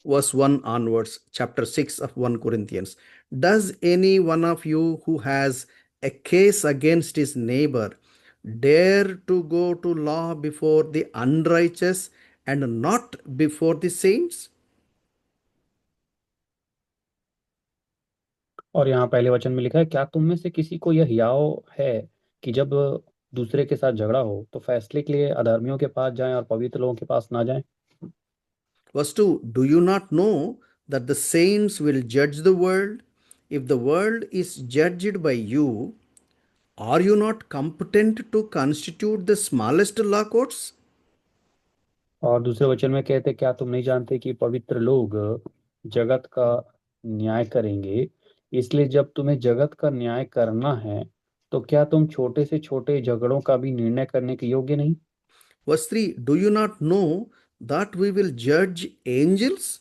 Verse 1 onwards, chapter 6 of 1 Corinthians. Does any one of you who has a case against his neighbor dare to go to law before the unrighteous and not before the saints? और यहाँ पहले वचन में लिखा है, क्या तुम में से किसी को यह हियाव है कि जब दूसरे के साथ झगड़ा हो तो फैसले के लिए अधर्मियों के पास जाएं और पवित्र लोगों के पास ना जाएं? Verse 2, do you not know that the saints will judge the world. If the world is judged by you, are you not competent to constitute the smallest law courts? और दूसरे वचन में कहते, क्या तुम नहीं जानते कि पवित्र लोग जगत का न्याय करेंगे? इसलिए जब तुम्हें जगत का न्याय करना है, तो क्या तुम छोटे से छोटे झगड़ों का भी निर्णय करने के योग्य नहीं? Verse 3, do you not know that we will judge angels?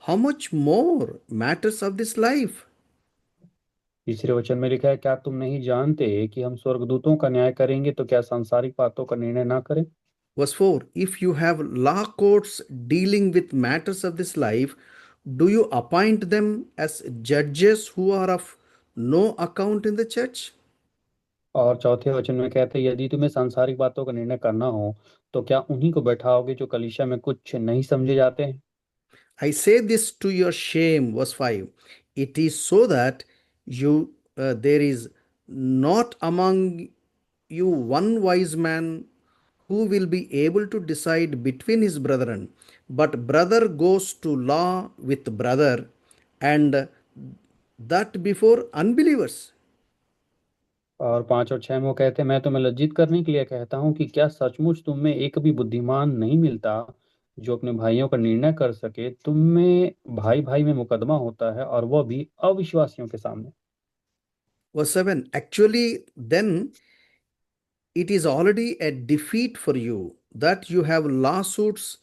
How much more matters of this life? तीसरे वचन में लिखा है, क्या तुम नहीं जानते कि हम स्वर्गदूतों का न्याय करेंगे, तो क्या सांसारिक बातों का निर्णय ना करें? Verse 4, if you have law courts dealing with matters of this life, do you appoint them as judges who are of no account in the church? और चौथे वचन में कहते, यदि तुम्हें सांसारिक बातों का निर्णय करना हो, तो क्या उन्हीं को बैठाओगे जो कलीसिया में कुछ नहीं समझे जाते हैं? I say this to your shame. Verse 5, it is so that there is not among you one wise man who will be able to decide between his brethren, but brother goes to law with brother, and that before unbelievers. और 5 और 6 में वो कहते हैं, मैं तुम्हें लज्जित करने के लिए कहता हूँ कि क्या सचमुच तुम में एक भी बुद्धिमान नहीं मिलता जो अपने भाइयों का निर्णय कर सके? तुम में भाई भाई में मुकदमा होता है, और वह भी अविश्वासियों के सामने। Verse 7, actually, then it is already a defeat for you that you have lawsuits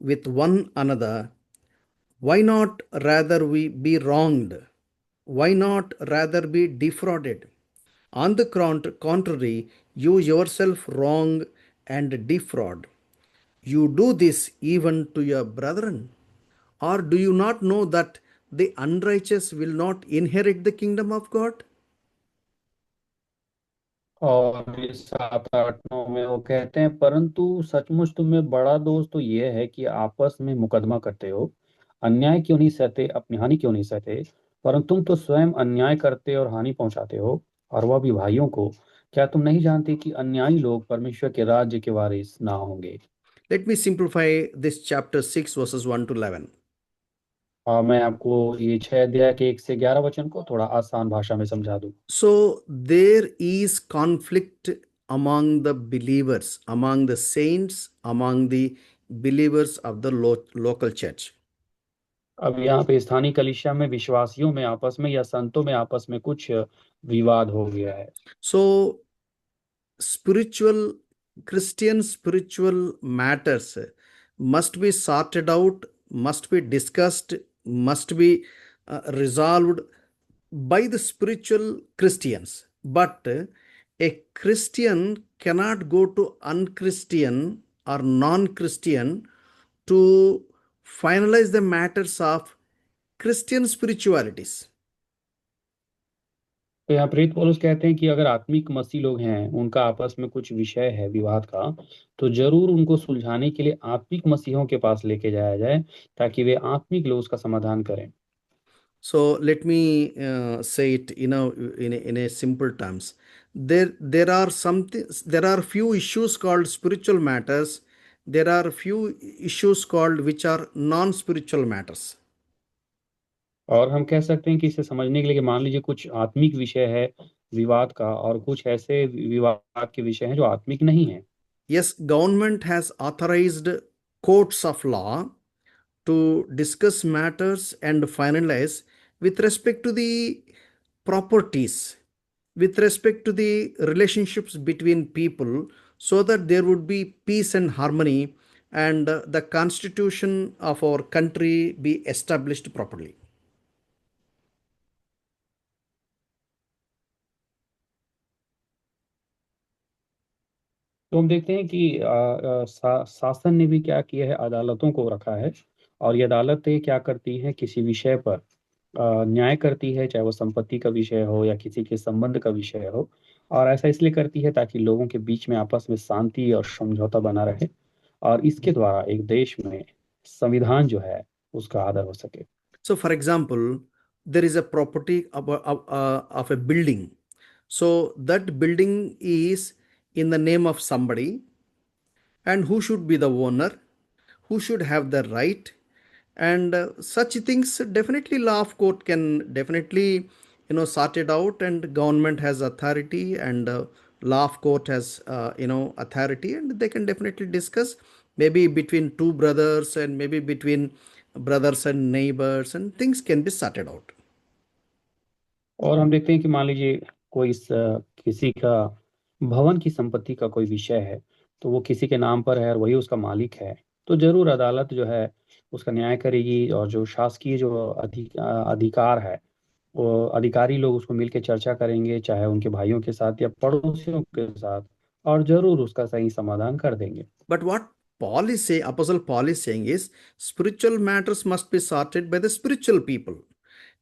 with one another. Why not rather we be wronged? Why not rather be defrauded? On the contrary, you yourself wrong and defraud. You do this even to your brethren. Or do you not know that the unrighteous will not inherit the kingdom of God? और ये 7 8 9 में वो कहते हैं, परंतु सचमुच तुम में बड़ा दोष तो ये है कि आपस में मुकदमा करते हो। अन्याय क्यों नहीं सहते, अपनी हानि क्यों नहीं सहते? परंतु तुम तो स्वयं अन्याय करते और हानि पहुंचाते हो, और वह भी भाइयों को। क्या तुम नहीं जानते कि अन्यायी लोग परमेश्वर के राज्य के वारिस ना होंगे? Let me simplify this chapter 6, verses 1 to 11. और मैं आपको ये 6 अध्याय के 1 से 11 वचन को थोड़ा आसान भाषा में समझा दूं। So there is conflict among the believers, among the saints, among the believers of the local church. अब यहाँ पे स्थानीय कलीसिया में विश्वासियों में आपस में या संतों में आपस में कुछ विवाद हो गया है। So spiritual Christian spiritual matters must be sorted out, must be discussed, must be resolved by the spiritual Christians. But a Christian cannot go to unchristian or non-Christian to finalize the matters of Christian spiritualities. तो यहाँ प्रेरित पौलुस कहते हैं कि अगर आत्मिक मसीह लोग हैं, उनका आपस में कुछ विषय है विवाद का, तो जरूर उनको सुलझाने के लिए आत्मिक मसीहों के पास लेके जाया जाए, ताकि वे आत्मिक लोग उसका समाधान करें। So let me say it, in a simple terms. There are few issues called spiritual matters. There are few issues called which are non-spiritual matters. और हम कह सकते हैं कि इसे समझने के लिए कि मान लीजिए कुछ आत्मिक विषय है विवाद का, और कुछ ऐसे विवाद के विषय हैं जो आत्मिक नहीं है। Yes, government has authorized courts of law to discuss matters and finalize with respect to the properties, with respect to the relationships between people, so that there would be peace and harmony, and the constitution of our country be established properly. तो हम देखते हैं कि शासन ने भी क्या किया है, अदालतों को रखा है। और ये अदालतें क्या करती हैं, किसी विषय पर न्याय करती है, चाहे वो संपत्ति का विषय हो या किसी के संबंध का विषय हो। और ऐसा इसलिए करती है ताकि लोगों के बीच में आपस में शांति और समझौता बना रहे, और इसके द्वारा एक देश में संविधान जो है उसका आदर हो सके। So, for example, there is a property of a building. So, that building is in the name of somebody, and who should be the owner, who should have the right, and such things definitely law of court can definitely sort it out, and government has authority, and law of court has authority, and they can definitely discuss, maybe between two brothers, and maybe between brothers and neighbors, and things can be sorted out. और हम देखते हैं कि मान लीजिए कोई किसी का भवन की संपत्ति का कोई विषय है, तो वो किसी के नाम पर है और वही उसका मालिक है, तो जरूर अदालत जो है उसका न्याय करेगी, और जो शासकीय जो अधिकार है, वो अधिकारी लोग उसको मिलकर चर्चा करेंगे, चाहे उनके भाइयों के साथ या पड़ोसियों के साथ, और जरूर उसका सही समाधान कर देंगे। But what Paul is saying, Apostle Paul is saying is, spiritual matters must be sorted by the spiritual people,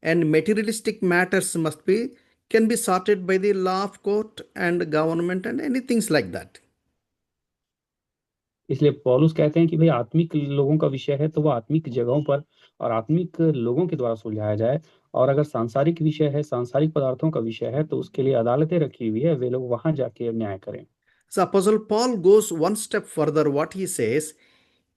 and materialistic matters must be can be sorted by the law of court and government and anything like that. इसलिए पौलुस कहते हैं कि भाई आत्मिक लोगों का विषय है तो वो आत्मिक जगहों पर और आत्मिक लोगों के द्वारा सुलझाया जाए, और अगर सांसारिक विषय है, सांसारिक पदार्थों का विषय है, तो उसके लिए अदालतें रखी हुई है, वे लोग वहां जाके न्याय करें। So Apostle Paul goes one step further. What he says,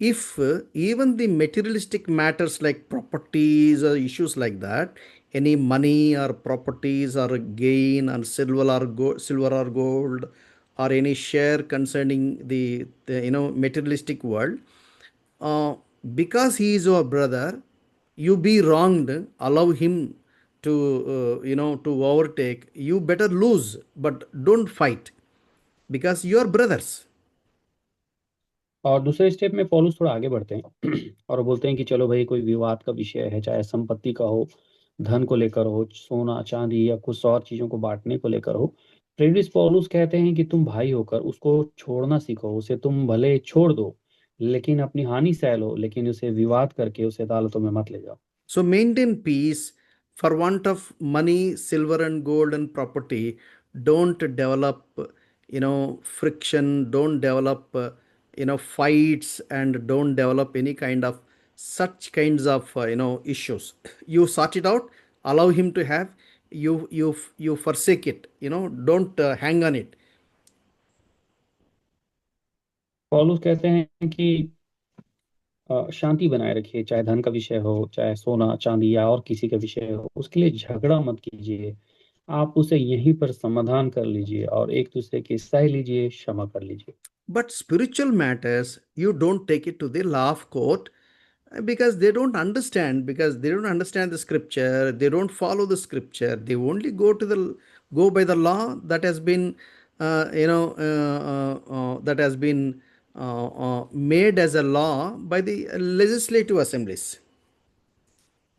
if even the materialistic matters like properties or issues like that, any money or properties or gain on silver or gold, or any share concerning the materialistic world, uh, because he is your brother, you be wronged, allow him to to overtake. You better lose, but don't fight, because you are brothers. और दूसरे step में पौलुस थोड़ा आगे बढ़ते हैं और बोलते हैं कि चलो भाई, कोई विवाद का विषय है, चाहे संपत्ति का हो, धन को लेकर हो, सोना चांदी या कुछ और चीजों को बांटने को लेकर हो, प्रेरित पौलुस कहते हैं कि तुम भाई होकर उसको छोड़ना सीखो, उसे तुम भले छोड़ दो लेकिन अपनी हानि सह लो, लेकिन उसे विवाद करके उसे अदालतों में मत ले जाओ। So maintain peace for want of money, silver and gold and property. Don't develop, friction. Don't develop, fights, and don't develop any kind of such kinds of, issues. You sort it out. Allow him to have. You forsake it. Don't hang on it. पौलुस कहते हैं कि शांति बनाए रखिए, चाहे धन का विषय हो, चाहे सोना चांदी या और किसी का विषय हो, उसके लिए झगड़ा मत कीजिए। आप उसे यहीं पर समाधान कर लीजिए और एक दूसरे की सह लीजिए, क्षमा कर लीजिए। But spiritual matters, you don't take it to the law of court, because they don't understand the scripture, they don't follow the scripture, they only go by the law that has been that has been made as a law by the legislative assemblies.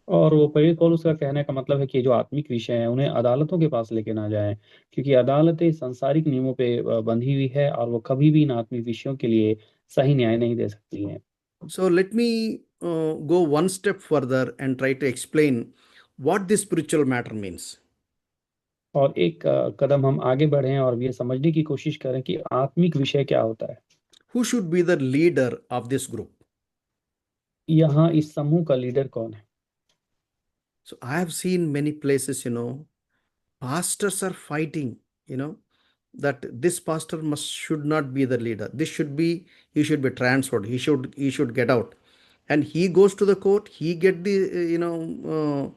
और वो प्रेरित पौलुस का कहने का मतलब है कि जो आत्मिक विषय है उन्हें अदालतों के पास लेके ना जाएं, क्योंकि अदालतें सांसारिक नियमों पे बंधी हुई है और वो कभी भी इन आत्मिक विषयों के लिए सही न्याय नहीं दे सकती हैं। So let me go one step further and try to explain what this spiritual matter means. और एक कदम हम आगे बढ़ें और ये समझने की कोशिश करें कि आत्मिक विषय क्या होता है। Who should be the leader of this group? यहाँ इस समूह का लीडर कौन है? So I have seen many places, pastors are fighting, that this pastor must should not be the leader. He should be transferred. He should get out. And he goes to the court, he get the,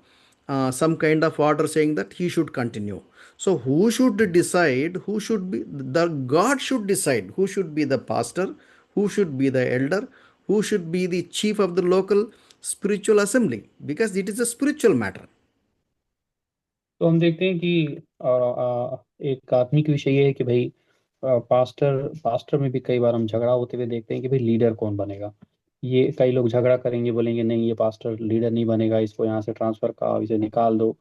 some kind of order saying that he should continue. So who should decide who should be the God should decide who should be the pastor, who should be the elder, who should be the chief of the local spiritual assembly, because it is a spiritual matter. तो हम देखते हैं कि एक आत्मिक विषय ये है कि भाई पास्टर पास्टर में भी कई बार हम झगड़ा होते हुए देखते हैं कि भाई लीडर कौन बनेगा। ये कई लोग झगड़ा करेंगे, बोलेंगे नहीं ये पास्टर लीडर नहीं बनेगा, इसको यहाँ से ट्रांसफर कराओ, इसे निकाल दो।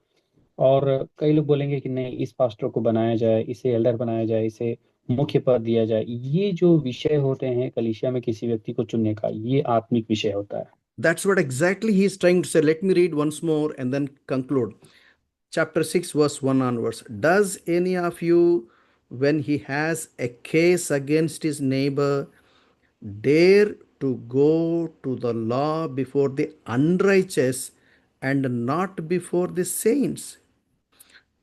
और कई लोग बोलेंगे कि नहीं, इस पास्टर को बनाया जाए, इसे एल्डर बनाया जाए, इसे मुख्य पद दिया जाए। ये जो विषय होते हैं कलीसिया में किसी व्यक्ति को चुनने का, ये आत्मिक विषय होता है। That's what exactly he is trying to say. Let me read once more and then conclude. Chapter 6, verse 1 onwards. Does any of you, when he has a case against his neighbor, dare to go to the law before the unrighteous and not before the saints?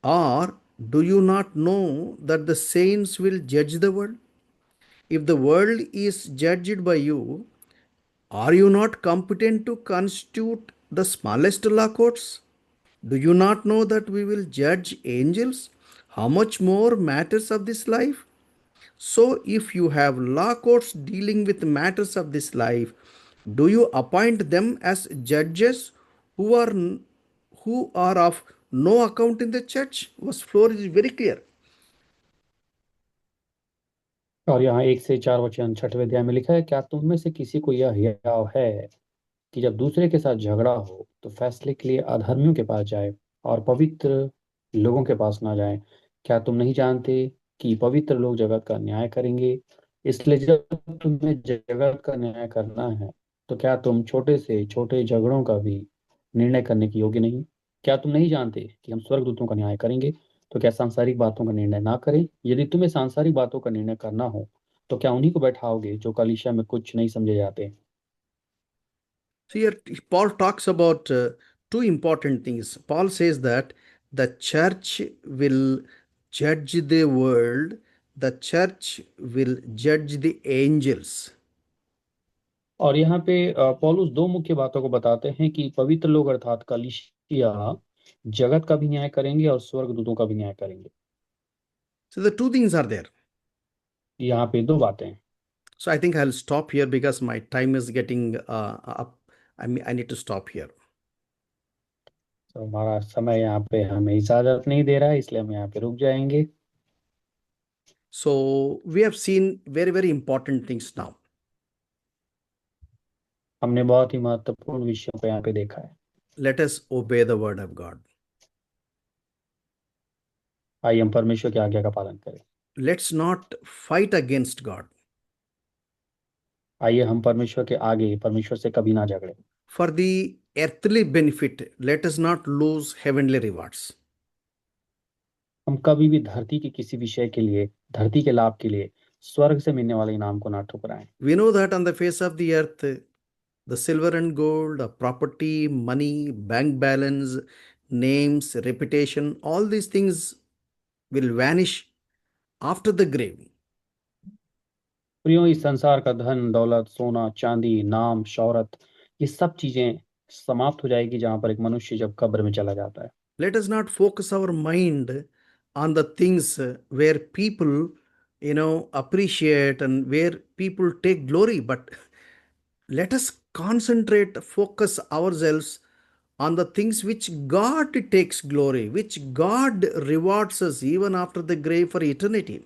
Or do you not know that the saints will judge the world? If the world is judged by you, Are you not competent to constitute the smallest law courts? Do you not know that we will judge angels? How much more matters of this life? So, if you have law courts dealing with matters of this life, do you appoint them as judges who are who are of no account in the church? Verse 4 is very clear. और यहाँ 1 से 4 वचन 6वें अध्याय में लिखा है, क्या तुम में से किसी को यह हियाव है कि जब दूसरे के साथ झगड़ा हो तो फैसले के लिए अधर्मियों के पास जाए और पवित्र लोगों के पास ना जाए? क्या तुम नहीं जानते कि पवित्र लोग जगत का न्याय करेंगे? इसलिए जब तुम्हें जगत का न्याय करना है तो क्या तुम छोटे से छोटे झगड़ों का भी निर्णय करने के योग्य नहीं? क्या तुम नहीं जानते कि हम स्वर्गदूतों का न्याय करेंगे? तो क्या सांसारिक बातों का निर्णय ना करें? यदि तुम्हें सांसारिक बातों का निर्णय करना हो तो क्या उन्हीं को बैठाओगे जो कलीसिया में कुछ नहीं समझे जाते? So here Paul talks about two important things. Paul says that the church will judge the world, the church will judge the angels. और यहाँ पे पौलुस दो मुख्य बातों को बताते हैं कि पवित्र लोग अर्थात कलीसिया जगत का भी न्याय करेंगे और स्वर्गदूतों का भी न्याय करेंगे। So the two things are there. यहाँ पे दो बातें हैं। So I think I'll stop here because my time is getting up. I need to stop here. तो हमारा समय यहाँ पे हमें इजाजत नहीं दे रहा है, इसलिए हम यहाँ पे रुक जाएंगे। So we have seen very, very important things now. हमने बहुत ही महत्वपूर्ण विषयों को यहाँ पे देखा है। Let us obey the word of God. आइए हम परमेश्वर की आज्ञा का पालन करें। Let's not fight against God. आइए हम परमेश्वर के आगे परमेश्वर से कभी ना झगड़े। For the earthly benefit, let us not lose heavenly rewards. हम कभी भी धरती के किसी विषय के लिए, धरती के लाभ के लिए स्वर्ग से मिलने वाले इनाम को ना ठुकराएं। We know that on the face of the earth, the silver and gold, property, money, bank balance, names, reputation, all these things will vanish after the grave. प्रियो, इस संसार का धन दौलत, सोना चांदी, नाम शौहरत, ये सब चीजें समाप्त हो जाएगी जहां पर एक मनुष्य जब कब्र में चला जाता है। Let us not focus our mind on the things where people, appreciate and where people take glory, but let us concentrate, focus ourselves on the things which God takes glory, which God rewards us even after the grave for eternity.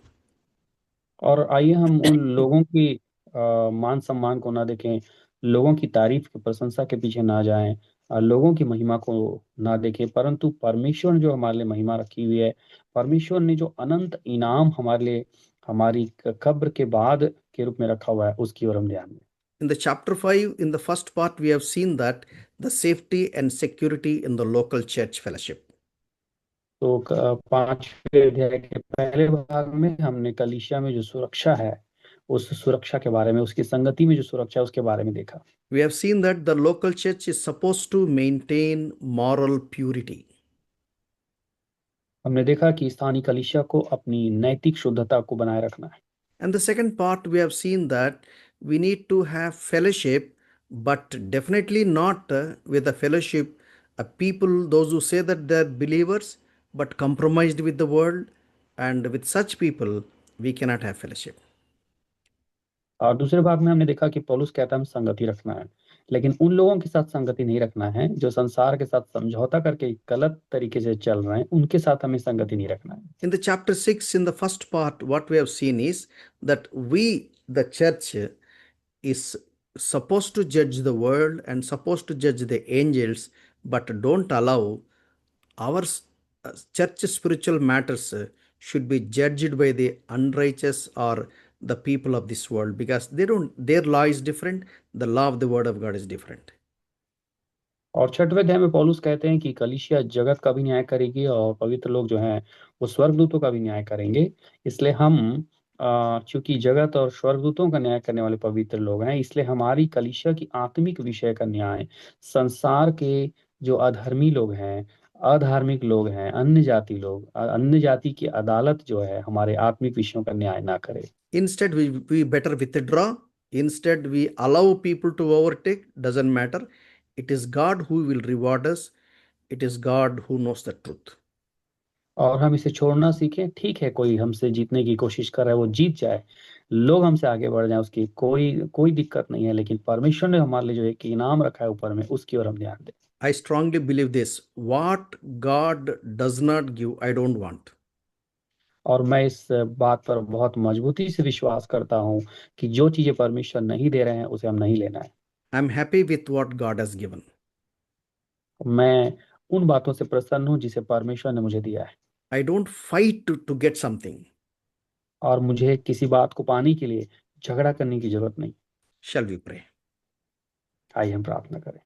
और आइए हम उन लोगों की मान सम्मान को ना देखें, लोगों की तारीफ की प्रशंसा के पीछे ना जाएं, लोगों की महिमा को ना देखें, परंतु परमेश्वर ने जो हमारे लिए महिमा रखी हुई है, परमेश्वर ने जो अनंत इनाम हमारे लिए हमारी कब्र के बाद के रूप में रखा हुआ है, उसकी ओर हम ध्यान दें। In the chapter 5, in the first part, we have seen that the safety and security in the local church fellowship. तो 5वें अध्याय के पहले भाग में हमने कलीसिया में जो सुरक्षा है, उस सुरक्षा के बारे में, उसकी संगति में जो सुरक्षा है उसके बारे में देखा। We have seen that the local church is supposed to maintain moral purity. हमने देखा कि स्थानीय कलीसिया को अपनी नैतिक शुद्धता को बनाए रखना है। And the second part, we have seen that we need to have fellowship, but definitely not with the fellowship of people, those who say that they're believers, but compromised with the world. And with such people, we cannot have fellowship. और दूसरे भाग में हमने देखा कि पौलुस कहता है हम संगति रखना है, लेकिन उन लोगों के साथ संगति नहीं रखना है जो संसार के साथ समझौता करके गलत तरीके से चल रहे हैं, उनके साथ हमें संगति नहीं रखना है। In the chapter 6, in the first part, what we have seen is that we, the church, is supposed to judge the world and supposed to judge the angels, but don't allow our church spiritual matters should be judged by the unrighteous or the people of this world, because their law is different, the law of the word of God is different. और 6वें अध्याय में पौलुस कहते हैं कि कलीसिया जगत का भी न्याय करेगी और पवित्र लोग जो हैं वो स्वर्गदूतों का भी न्याय करेंगे। इसलिए हम चूंकि जगत और स्वर्गदूतों का न्याय करने वाले पवित्र लोग हैं, इसलिए हमारी कलीसिया की आत्मिक विषय का न्याय संसार के जो अधर्मी लोग हैं, अधार्मिक लोग हैं, अन्य जाति लोग, अन्य जाति की अदालत जो है हमारे आत्मिक विषयों का न्याय ना करे। Instead, we better withdraw Instead, we allow people to overtake, doesn't matter. It is God who will reward us. It is God who knows the truth. और हम इसे छोड़ना सीखें। ठीक है, कोई हमसे जीतने की कोशिश कर रहा है, वो जीत जाए, लोग हमसे आगे बढ़ जाएं, उसकी कोई कोई दिक्कत नहीं है, लेकिन परमेश्वर ने हमारे लिए जो एक इनाम रखा है ऊपर में, उसकी ओर हम ध्यान दें। I strongly believe this. What God does not give, I don't want. और मैं इस बात पर बहुत मजबूती से विश्वास करता हूँ कि जो चीजें परमेश्वर नहीं दे रहे हैं उसे हम नहीं लेना है। I'm happy with what God has given. मैं उन बातों से प्रसन्न हूँ जिसे परमेश्वर ने मुझे दिया है, I don't fight to get something. और मुझे किसी बात को पाने के लिए झगड़ा करने की जरूरत नहीं। Shall we pray? आइए हम प्रार्थना करें।